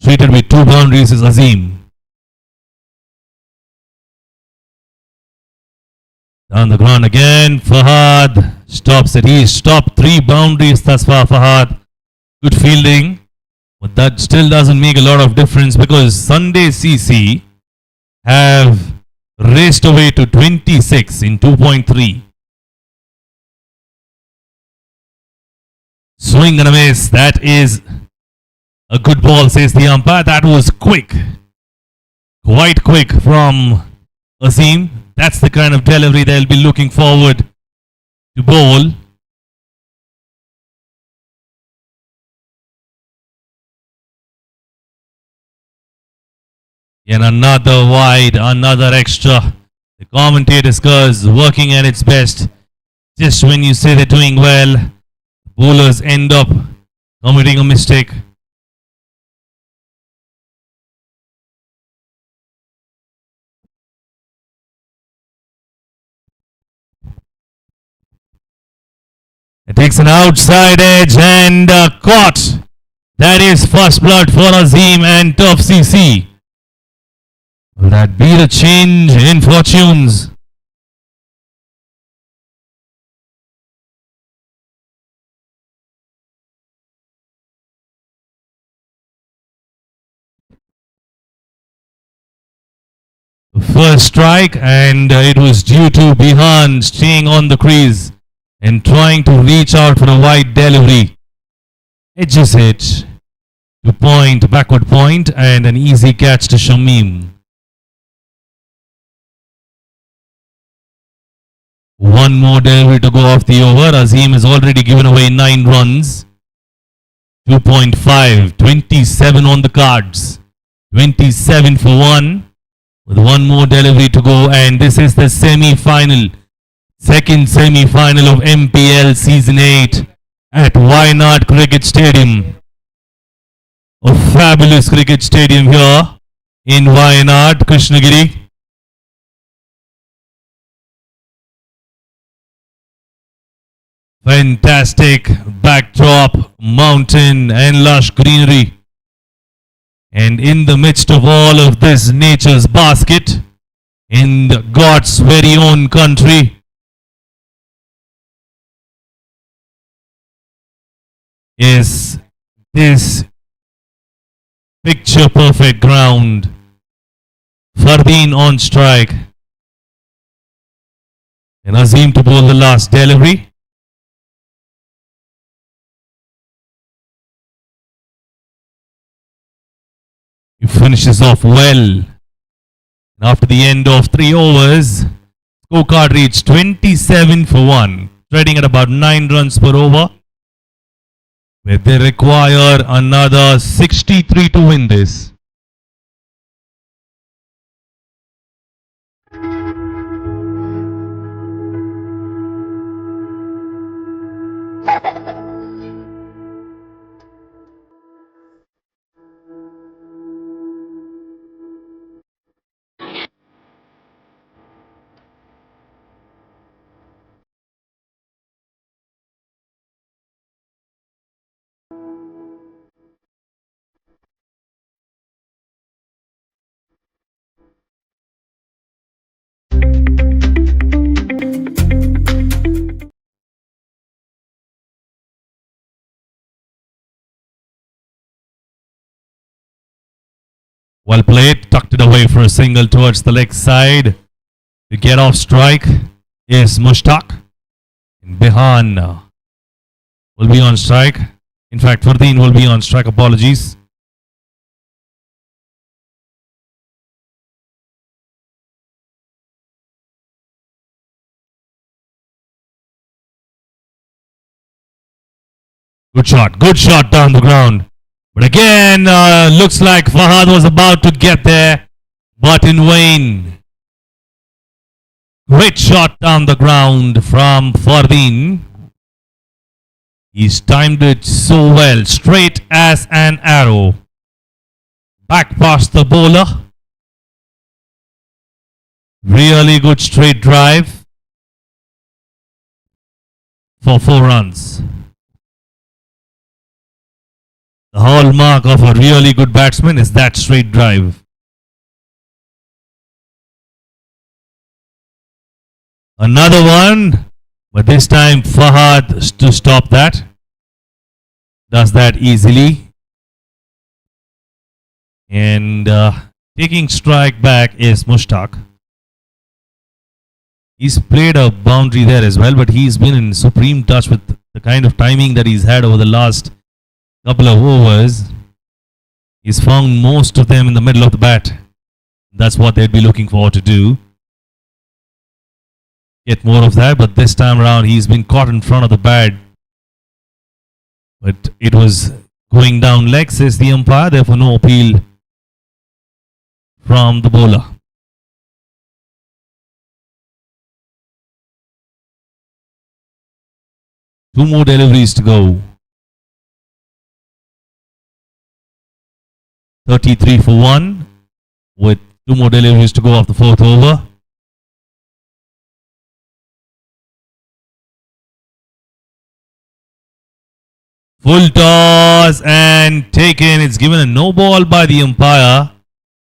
Treated with 2 boundaries is Azim. Down the ground again, Fahad stops it. He stopped 3 boundaries thus far, Fahad. Good fielding. But that still doesn't make a lot of difference because Sunday CC have raced away to 26 in 2.3. Swing and a miss. That is a good ball, says the umpire. That was quick. Quite quick from Azim. That's the kind of delivery they'll be looking forward to bowl. And another wide, another extra. The commentator scores working at its best. Just when you say they're doing well, bowlers end up committing a mistake. It takes an outside edge and caught. That is first blood for Azim and Top CC. Will that be the change in fortunes? First strike, and it was due to Bihan staying on the crease and trying to reach out for a wide delivery. Edges it to point, backward point, and an easy catch to Shamim. One more delivery to go off the over. Azim has already given away 9 runs. 2.5, 27 on the cards. 27 for 1. With one more delivery to go, and this is the semi-final. Second semi-final of MPL Season 8 at WAYANAD Cricket Stadium. A fabulous cricket stadium here in WAYANAD, Krishnagiri. Fantastic backdrop, mountain and lush greenery. And in the midst of all of this nature's basket, in God's very own country, is this picture perfect ground. Fardeen on strike. And Azim to bowl the last delivery. He finishes off well. And after the end of 3 overs, scorecard reached 27 for 1, trading at about 9 runs per over. Where they require another 63 to win this. Well played, tucked it away for a single towards the leg side. To get off strike is Mushtaq. And Bihan will be on strike. In fact, Fardeen will be on strike. Apologies. Good shot down the ground. But again, looks like Fahad was about to get there, but in vain. Great shot down the ground from Fardeen. He's timed it so well, straight as an arrow. Back past the bowler. Really good straight drive for 4 runs. The hallmark of a really good batsman is that straight drive. Another one, but this time Fahad to stop that. Does that easily. And taking strike back is Mushtaq. He's played a boundary there as well, but he's been in supreme touch with the kind of timing that he's had over the last couple of overs. He's found most of them in the middle of the bat. That's what they'd be looking forward to do. Get more of that, but this time around he's been caught in front of the bat. But it was going down leg, says the umpire, therefore no appeal from the bowler. Two more deliveries to go. 33 for 1 with 2 more deliveries to go off the 4th over. Full toss and taken. It's given a no ball by the umpire.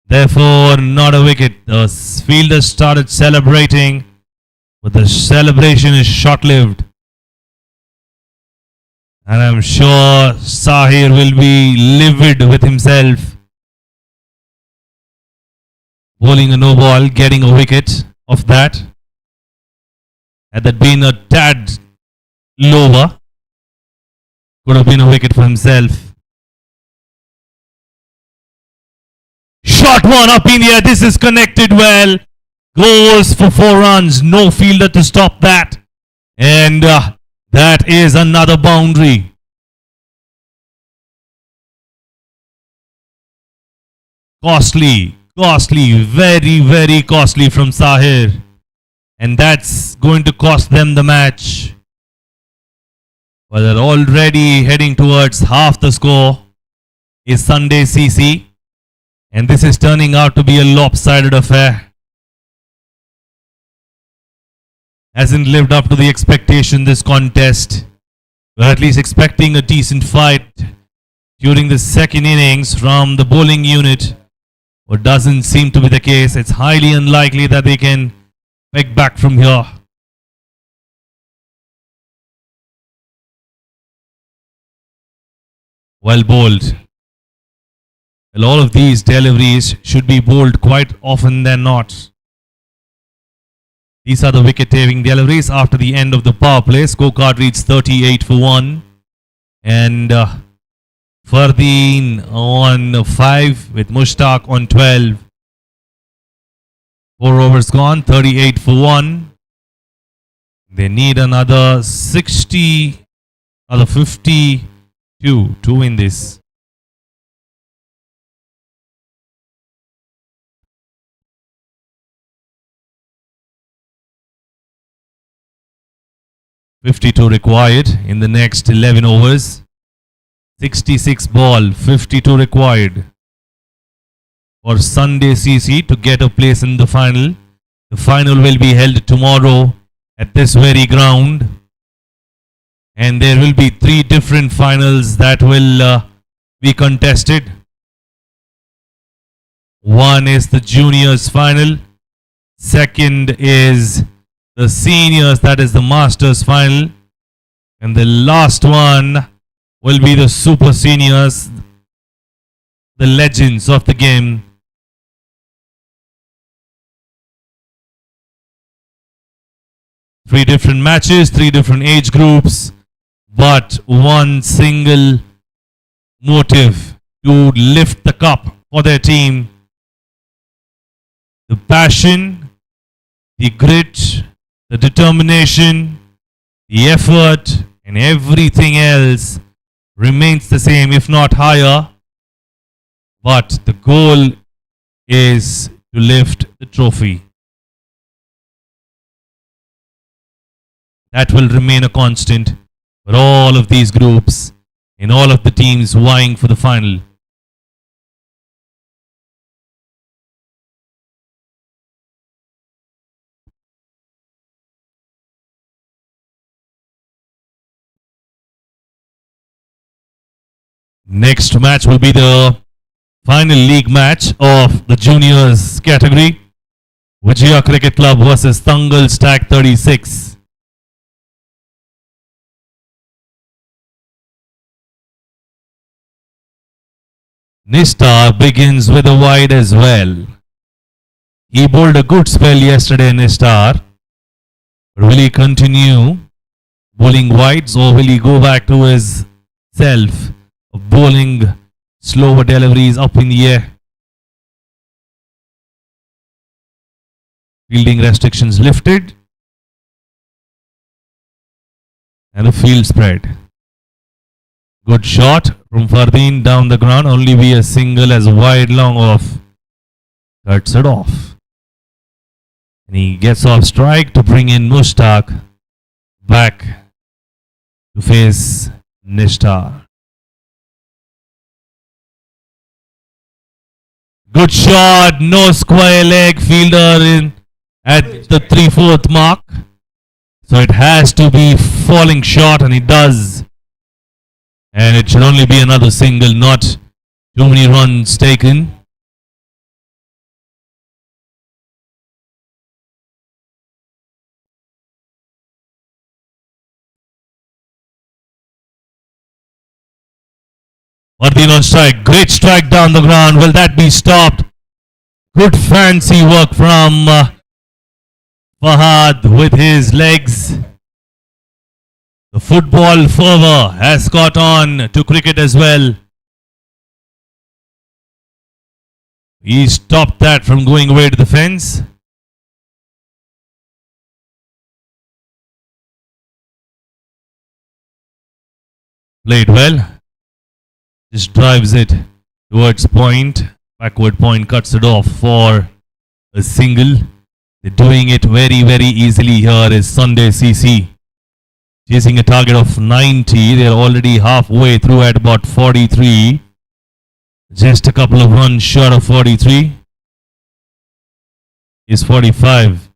Therefore, not a wicket. The fielder started celebrating, but the celebration is short-lived. And I'm sure Sahir will be livid with himself. Bowling a no ball, getting a wicket of that. Had that been a tad lower, could have been a wicket for himself. Shot one up in the air. This is connected well. Goes for 4 runs. No fielder to stop that. And that is another boundary. Costly, very, very costly from Sahir. And that's going to cost them the match. Well, they're already heading towards half the score is Sunday CC. And this is turning out to be a lopsided affair. hasn't lived up to the expectation this contest. We're at least expecting a decent fight during the second innings from the bowling unit. What doesn't seem to be the case. It's highly unlikely that they can pick back from here. Well bowled. Well, all of these deliveries should be bowled quite often than not. These are the wicket-taking deliveries after the end of the power play. Scorecard reads 38 for 1. And Fardeen on 5 with Mushtaq on 12. 4 overs gone, 38 for 1. They need another 50 to win this. .52 required in the next 11 overs. 66 ball, 52 required for Sunday CC to get a place in the final. The final will be held tomorrow at this very ground. And there will be 3 different finals that will be contested. One is the juniors final. Second is the seniors, that is the masters final. And the last one will be the super seniors, the legends of the game. Three different matches, 3 different age groups, but one single motive to lift the cup for their team. The passion, the grit, the determination, the effort, and everything else remains the same, if not higher. But the goal is to lift the trophy. That will remain a constant for all of these groups and all of the teams vying for the final. Next match will be the final league match of the juniors category. Vijaya Cricket Club versus Thangal Stack 36. Nistar begins with a wide as well. He bowled a good spell yesterday, Nistar. Will he continue bowling wides, or will he go back to his self of bowling slower deliveries up in the air? Fielding restrictions lifted and a field spread. Good shot from Fardeen down the ground, only be a single as wide long off. Cuts it off. And he gets off strike to bring in Mushtaq back to face Nistar. Good shot, no square leg, fielder in at the 3/4 mark. So it has to be falling short, and it does. And it should only be another single, not too many runs taken. Fardeen on strike. Great strike down the ground. Will that be stopped? Good fancy work from Fahad with his legs. The football fervor has got on to cricket as well. He stopped that from going away to the fence. Played well. Just drives it towards point. Backward point cuts it off for a single. They're doing it very, very easily here is Sunday CC. Chasing a target of 90. They're already halfway through at about 43. Just a couple of runs short of 43. Is 45.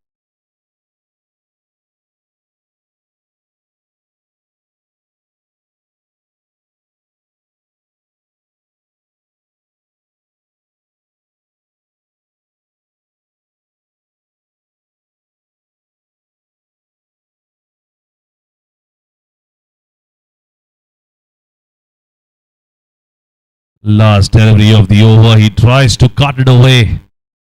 Last delivery of the over. He tries to cut it away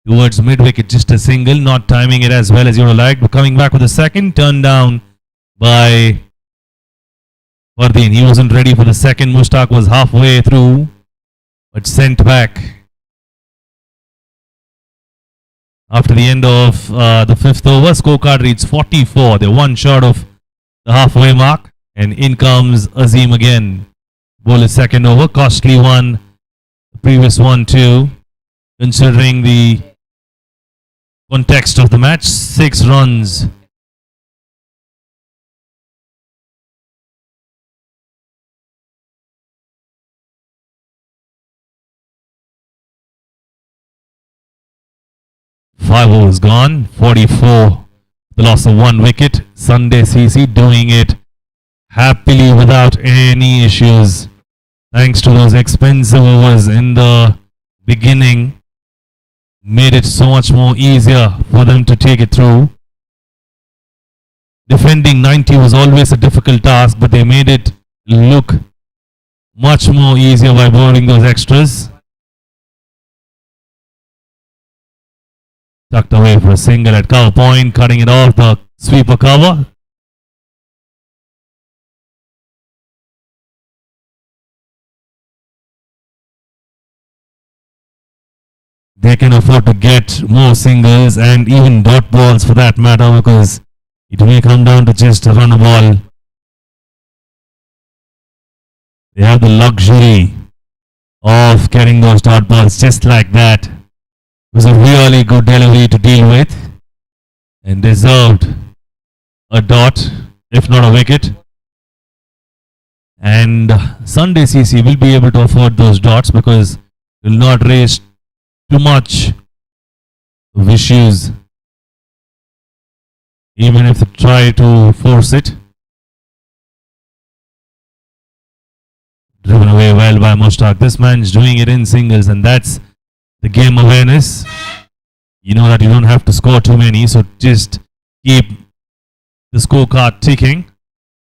towards mid-wicket. Just a single. Not timing it as well as you would like. But coming back with a second. Turned down by Fardeen. He wasn't ready for the second. Mushtaq was halfway through, but sent back. After the end of the fifth over, scorecard reads 44. They're one short of the halfway mark. And in comes Azim again. Ball is second over. Costly one. The previous one too. Considering the context of the match, 6 runs. Five overs gone, 44. The loss of 1 wicket. Sunday CC doing it happily without any issues. Thanks to those expensive overs in the beginning. Made it so much more easier for them to take it through. Defending 90 was always a difficult task, but they made it look much more easier by bowling those extras. Tucked away for a single at cover point, cutting it off the sweeper cover. They can afford to get more singles and even dot balls for that matter, because it may come down to just a run a ball. They have the luxury of getting those dot balls just like that. It was a really good delivery to deal with and deserved a dot, if not a wicket. And Sunday CC will be able to afford those dots because it will not raise too much of issues, even if they try to force it. Driven away well by Mushtaq. This man's doing it in singles, and that's the game awareness. You know that you don't have to score too many, so just keep the scorecard ticking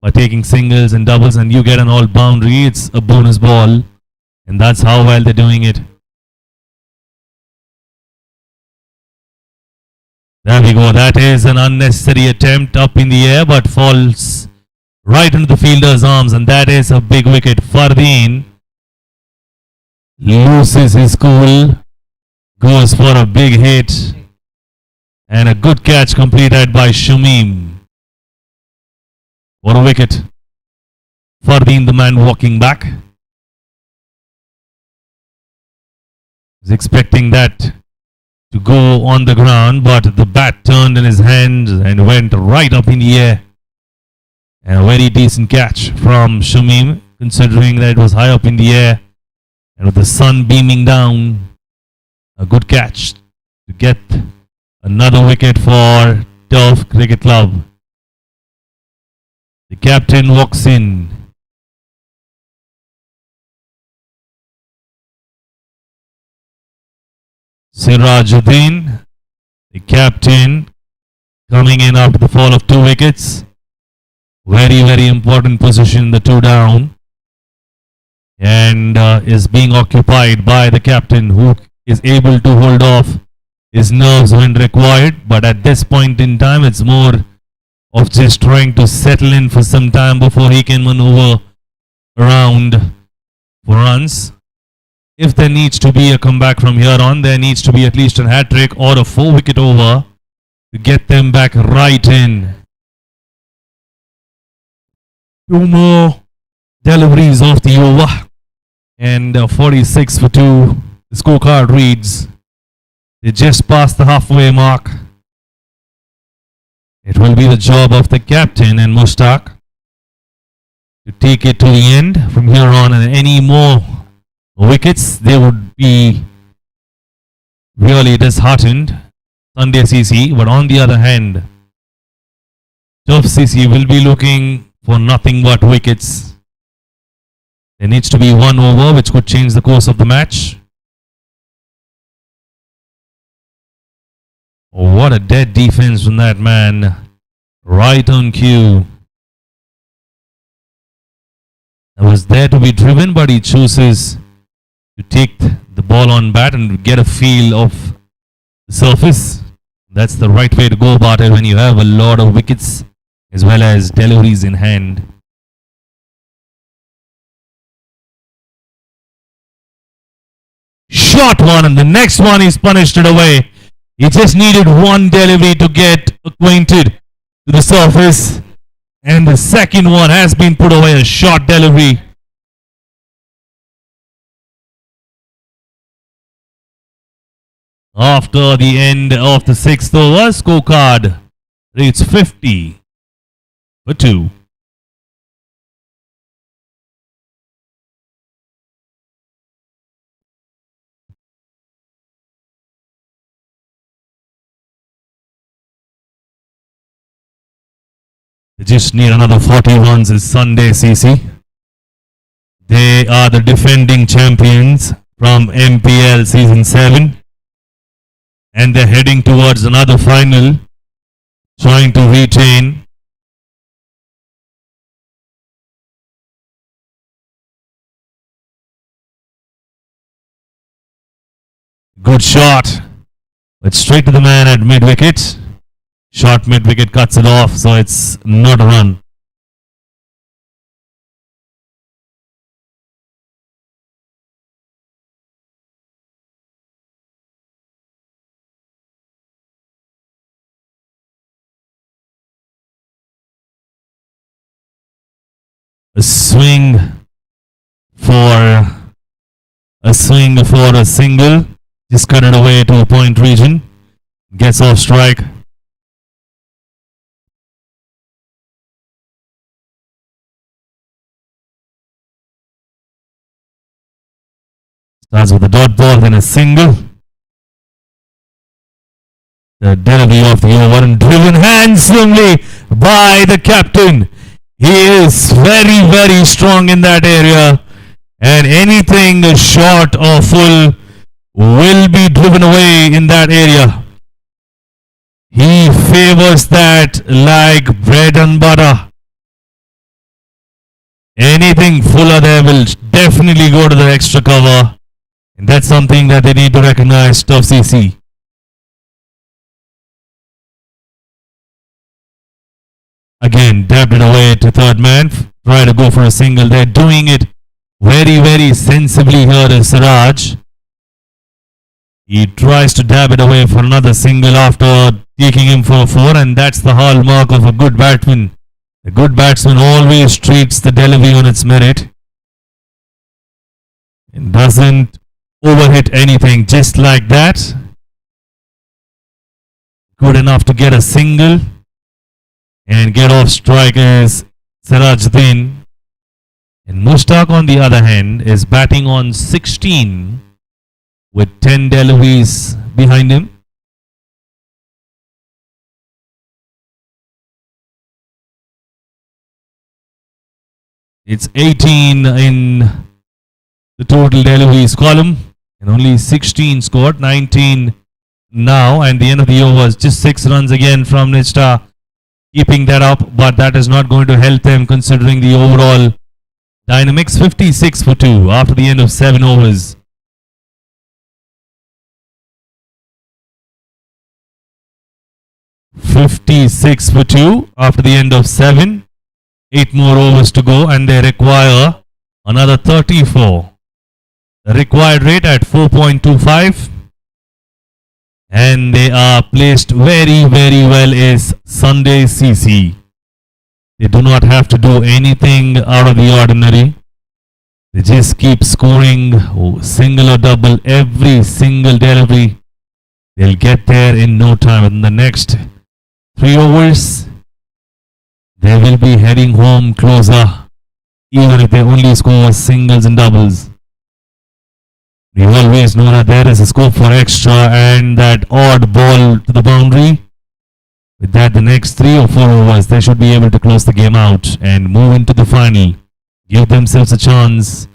by taking singles and doubles, and you get an all boundary. It's a bonus ball, and that's how well they're doing it. There we go. That is an unnecessary attempt up in the air, but falls right into the fielder's arms, and that is a big wicket. Fardeen loses his cool, goes for a big hit, and a good catch completed by Shamim. What a wicket. Fardeen, the man walking back, was expecting that to go on the ground, but the bat turned in his hand and went right up in the air. And a very decent catch from Shamim, considering that it was high up in the air and with the sun beaming down. A good catch to get another wicket for Turf Cricket Club. The captain walks in. Sirajuddin, the captain, coming in after the fall of 2 wickets. Very, very important position, the 2 down. And is being occupied by the captain, who is able to hold off his nerves when required. But at this point in time, it's more of just trying to settle in for some time before he can maneuver around for runs. If there needs to be a comeback from here on, there needs to be at least a hat-trick or a 4-wicket over to get them back right in. 2 more deliveries of the over, and 46 for 2. The scorecard reads they just passed the halfway mark. It will be the job of the captain and Mushtaq to take it to the end from here on, and any more wickets, they would be really disheartened, Sunday CC. But on the other hand, Turf CC will be looking for nothing but wickets. There needs to be 1 over which could change the course of the match. Oh, what a dead defense from that man. Right on cue. I was there to be driven, but he chooses to take the ball on bat and get a feel of the surface. That's the right way to go about it when you have a lot of wickets as well as deliveries in hand. Short one, and the next one is punished it away. He just needed one delivery to get acquainted to the surface, and the second one has been put away, a short delivery. After the end of the 6th over, scorecard reads 50 for 2. They just need another 40 runs this Sunday, CC. They are the defending champions from MPL Season 7. And they're heading towards another final, trying to retain. Good shot, but straight to the man at mid-wicket. Short mid-wicket cuts it off, so it's not a run. A swing for a single. Just cut it away to a point region. Gets off strike. Starts with a dot ball, then a single. The delivery of the over and driven handsomely by the captain. He is very, very strong in that area, and anything short or full will be driven away in that area. He favors that like bread and butter. Anything fuller there will definitely go to the extra cover, and that's something that they need to recognize, Tough CC. Again, dabbed it away to third man. Try to go for a single. They're doing it very, very sensibly here is Siraj. He tries to dab it away for another single after taking him for a 4, and that's the hallmark of a good batsman. A good batsman always treats the delivery on its merit and doesn't overhit anything, just like that. Good enough to get a single. And get off strike is Sirajuddin. And Mushtaq, on the other hand, is batting on 16 with 10 deliveries behind him. It's 18 in the total deliveries column, and only 16 scored, 19 now, and the end of the over was just 6 runs again from Nishta. Keeping that up, but that is not going to help them considering the overall dynamics. 56 for 2 after the end of 7 overs. $56 for 2 after the end of 7. 8 more overs to go, and they require another 34. The required rate at 4.25. And they are placed very, very well is Sunday CC. They do not have to do anything out of the ordinary. They just keep scoring single or double every single delivery. They'll get there in no time. In the next 3 overs, they will be heading home closer, even if they only score singles and doubles. We always know that there is a scope for extra and that odd ball to the boundary. With that, the next 3 or 4 overs, they should be able to close the game out and move into the final. Give themselves a chance.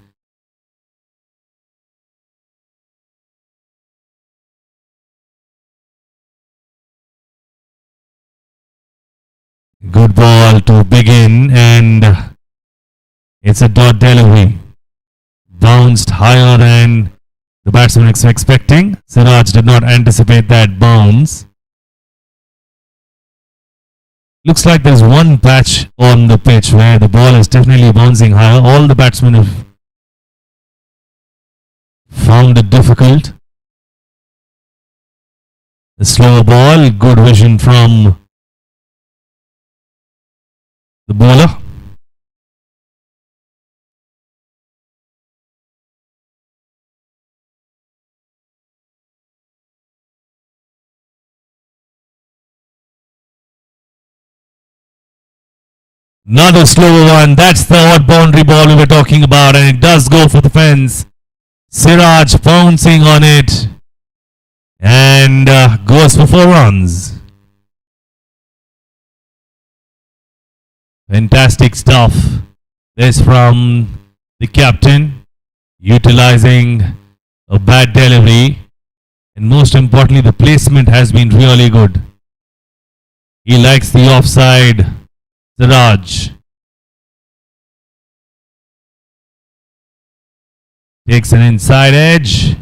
Good ball to begin, and it's a dot delivery. Bounced higher than the batsman is expecting. Siraj did not anticipate that bounce. Looks like there's one patch on the pitch where the ball is definitely bouncing higher. All the batsmen have found it difficult. The slow ball, good vision from the bowler. Another slower one. That's the odd boundary ball we were talking about, and it does go for the fence. Siraj pouncing on it and goes for 4 runs. Fantastic stuff. This from the captain, utilizing a bad delivery, and most importantly, the placement has been really good. He likes the offside. Siraj takes an inside edge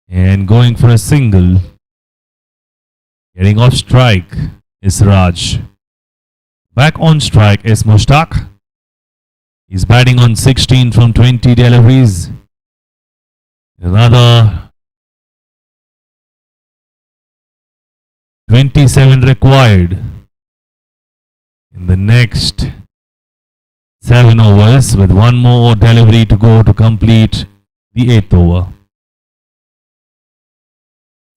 and going for a single. Getting off strike is Siraj. Back on strike is Mushtaq. He's batting on 16 from 20 deliveries. Another 27 required in the next 7 overs, with one more delivery to go to complete the 8th over.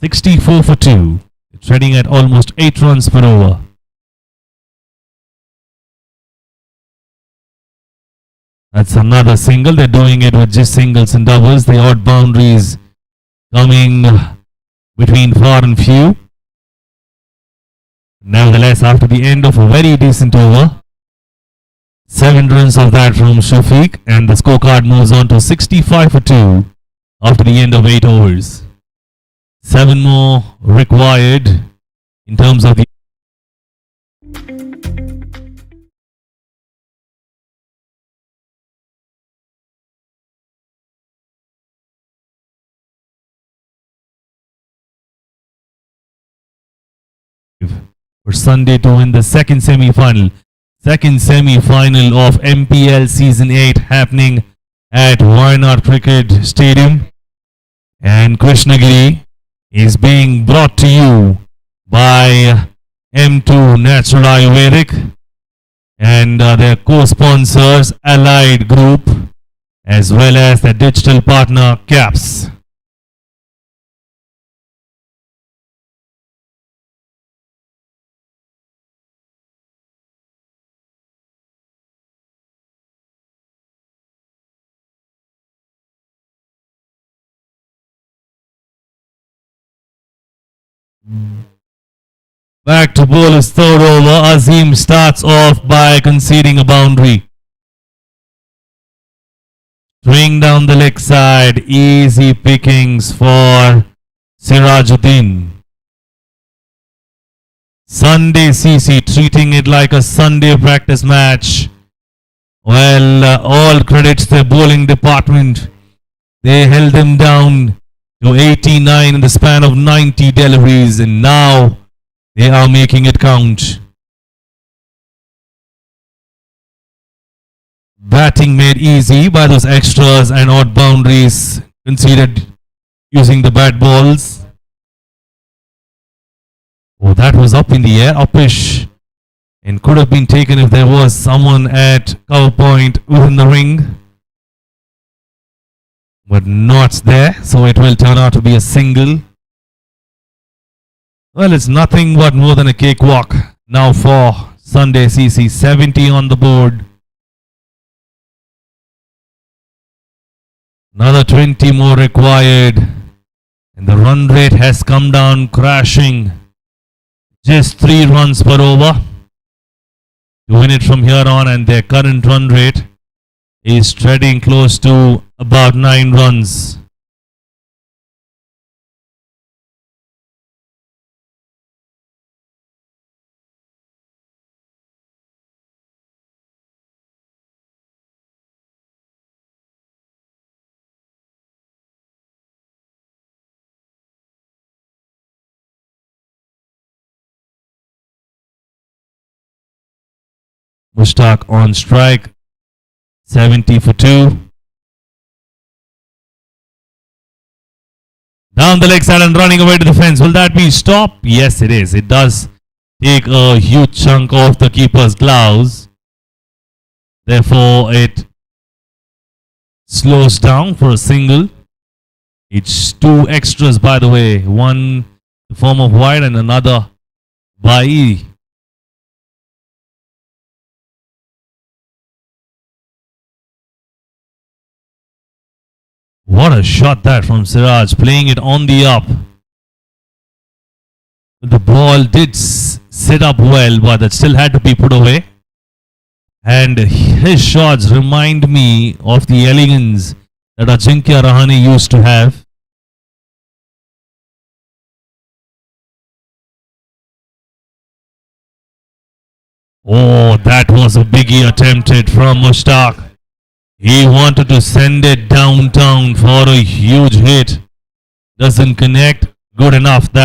64 for 2. It's trading at almost 8 runs per over. That's another single. They're doing it with just singles and doubles. The odd boundaries coming between far and few. Nevertheless, after the end of a very decent over, 7 runs of that from Shafiq, and the scorecard moves on to 65 for 2 after the end of 8 overs. 7 more required in terms of the for Sunday to win the second semi-final. Second semi-final of MPL Season 8 happening at WAYANAD Cricket Stadium. And Krishnagiri is being brought to you by M2 Natural Ayurvedic and their co-sponsors Allied Group, as well as the digital partner CAPS. Back to bowler's third over. Azim starts off by conceding a boundary. Swing down the leg side. Easy pickings for Sirajuddin. Sunday CC treating it like a Sunday practice match. Well, all credits to the bowling department. They held them down to 89 in the span of 90 deliveries, and now they are making it count. Batting made easy by those extras and odd boundaries conceded using the bat balls. Oh, that was up in the air, uppish, and could have been taken if there was someone at cover point within the ring. But not there, so it will turn out to be a single. Well, it's nothing but more than a cakewalk now for Sunday CC. 70 on the board. Another 20 more required. And the run rate has come down crashing. Just 3 runs per over to win it from here on, and their current run rate is trading close to about 9 runs. Mushtaq on strike. 70 for 2. Down the leg side and running away to the fence. Will that be stop? Yes, it is. It does take a huge chunk off the keeper's gloves. Therefore, it slows down for a single. It's 2 extras, by the way. One in the form of wide and another by E. What a shot that from Siraj, playing it on the up. The ball did sit up well, but it still had to be put away. And his shots remind me of the elegance that Ajinkya Rahane used to have. Oh, that was a biggie attempted from Mushtaq. He wanted to send it downtown for a huge hit. Doesn't connect. Good enough that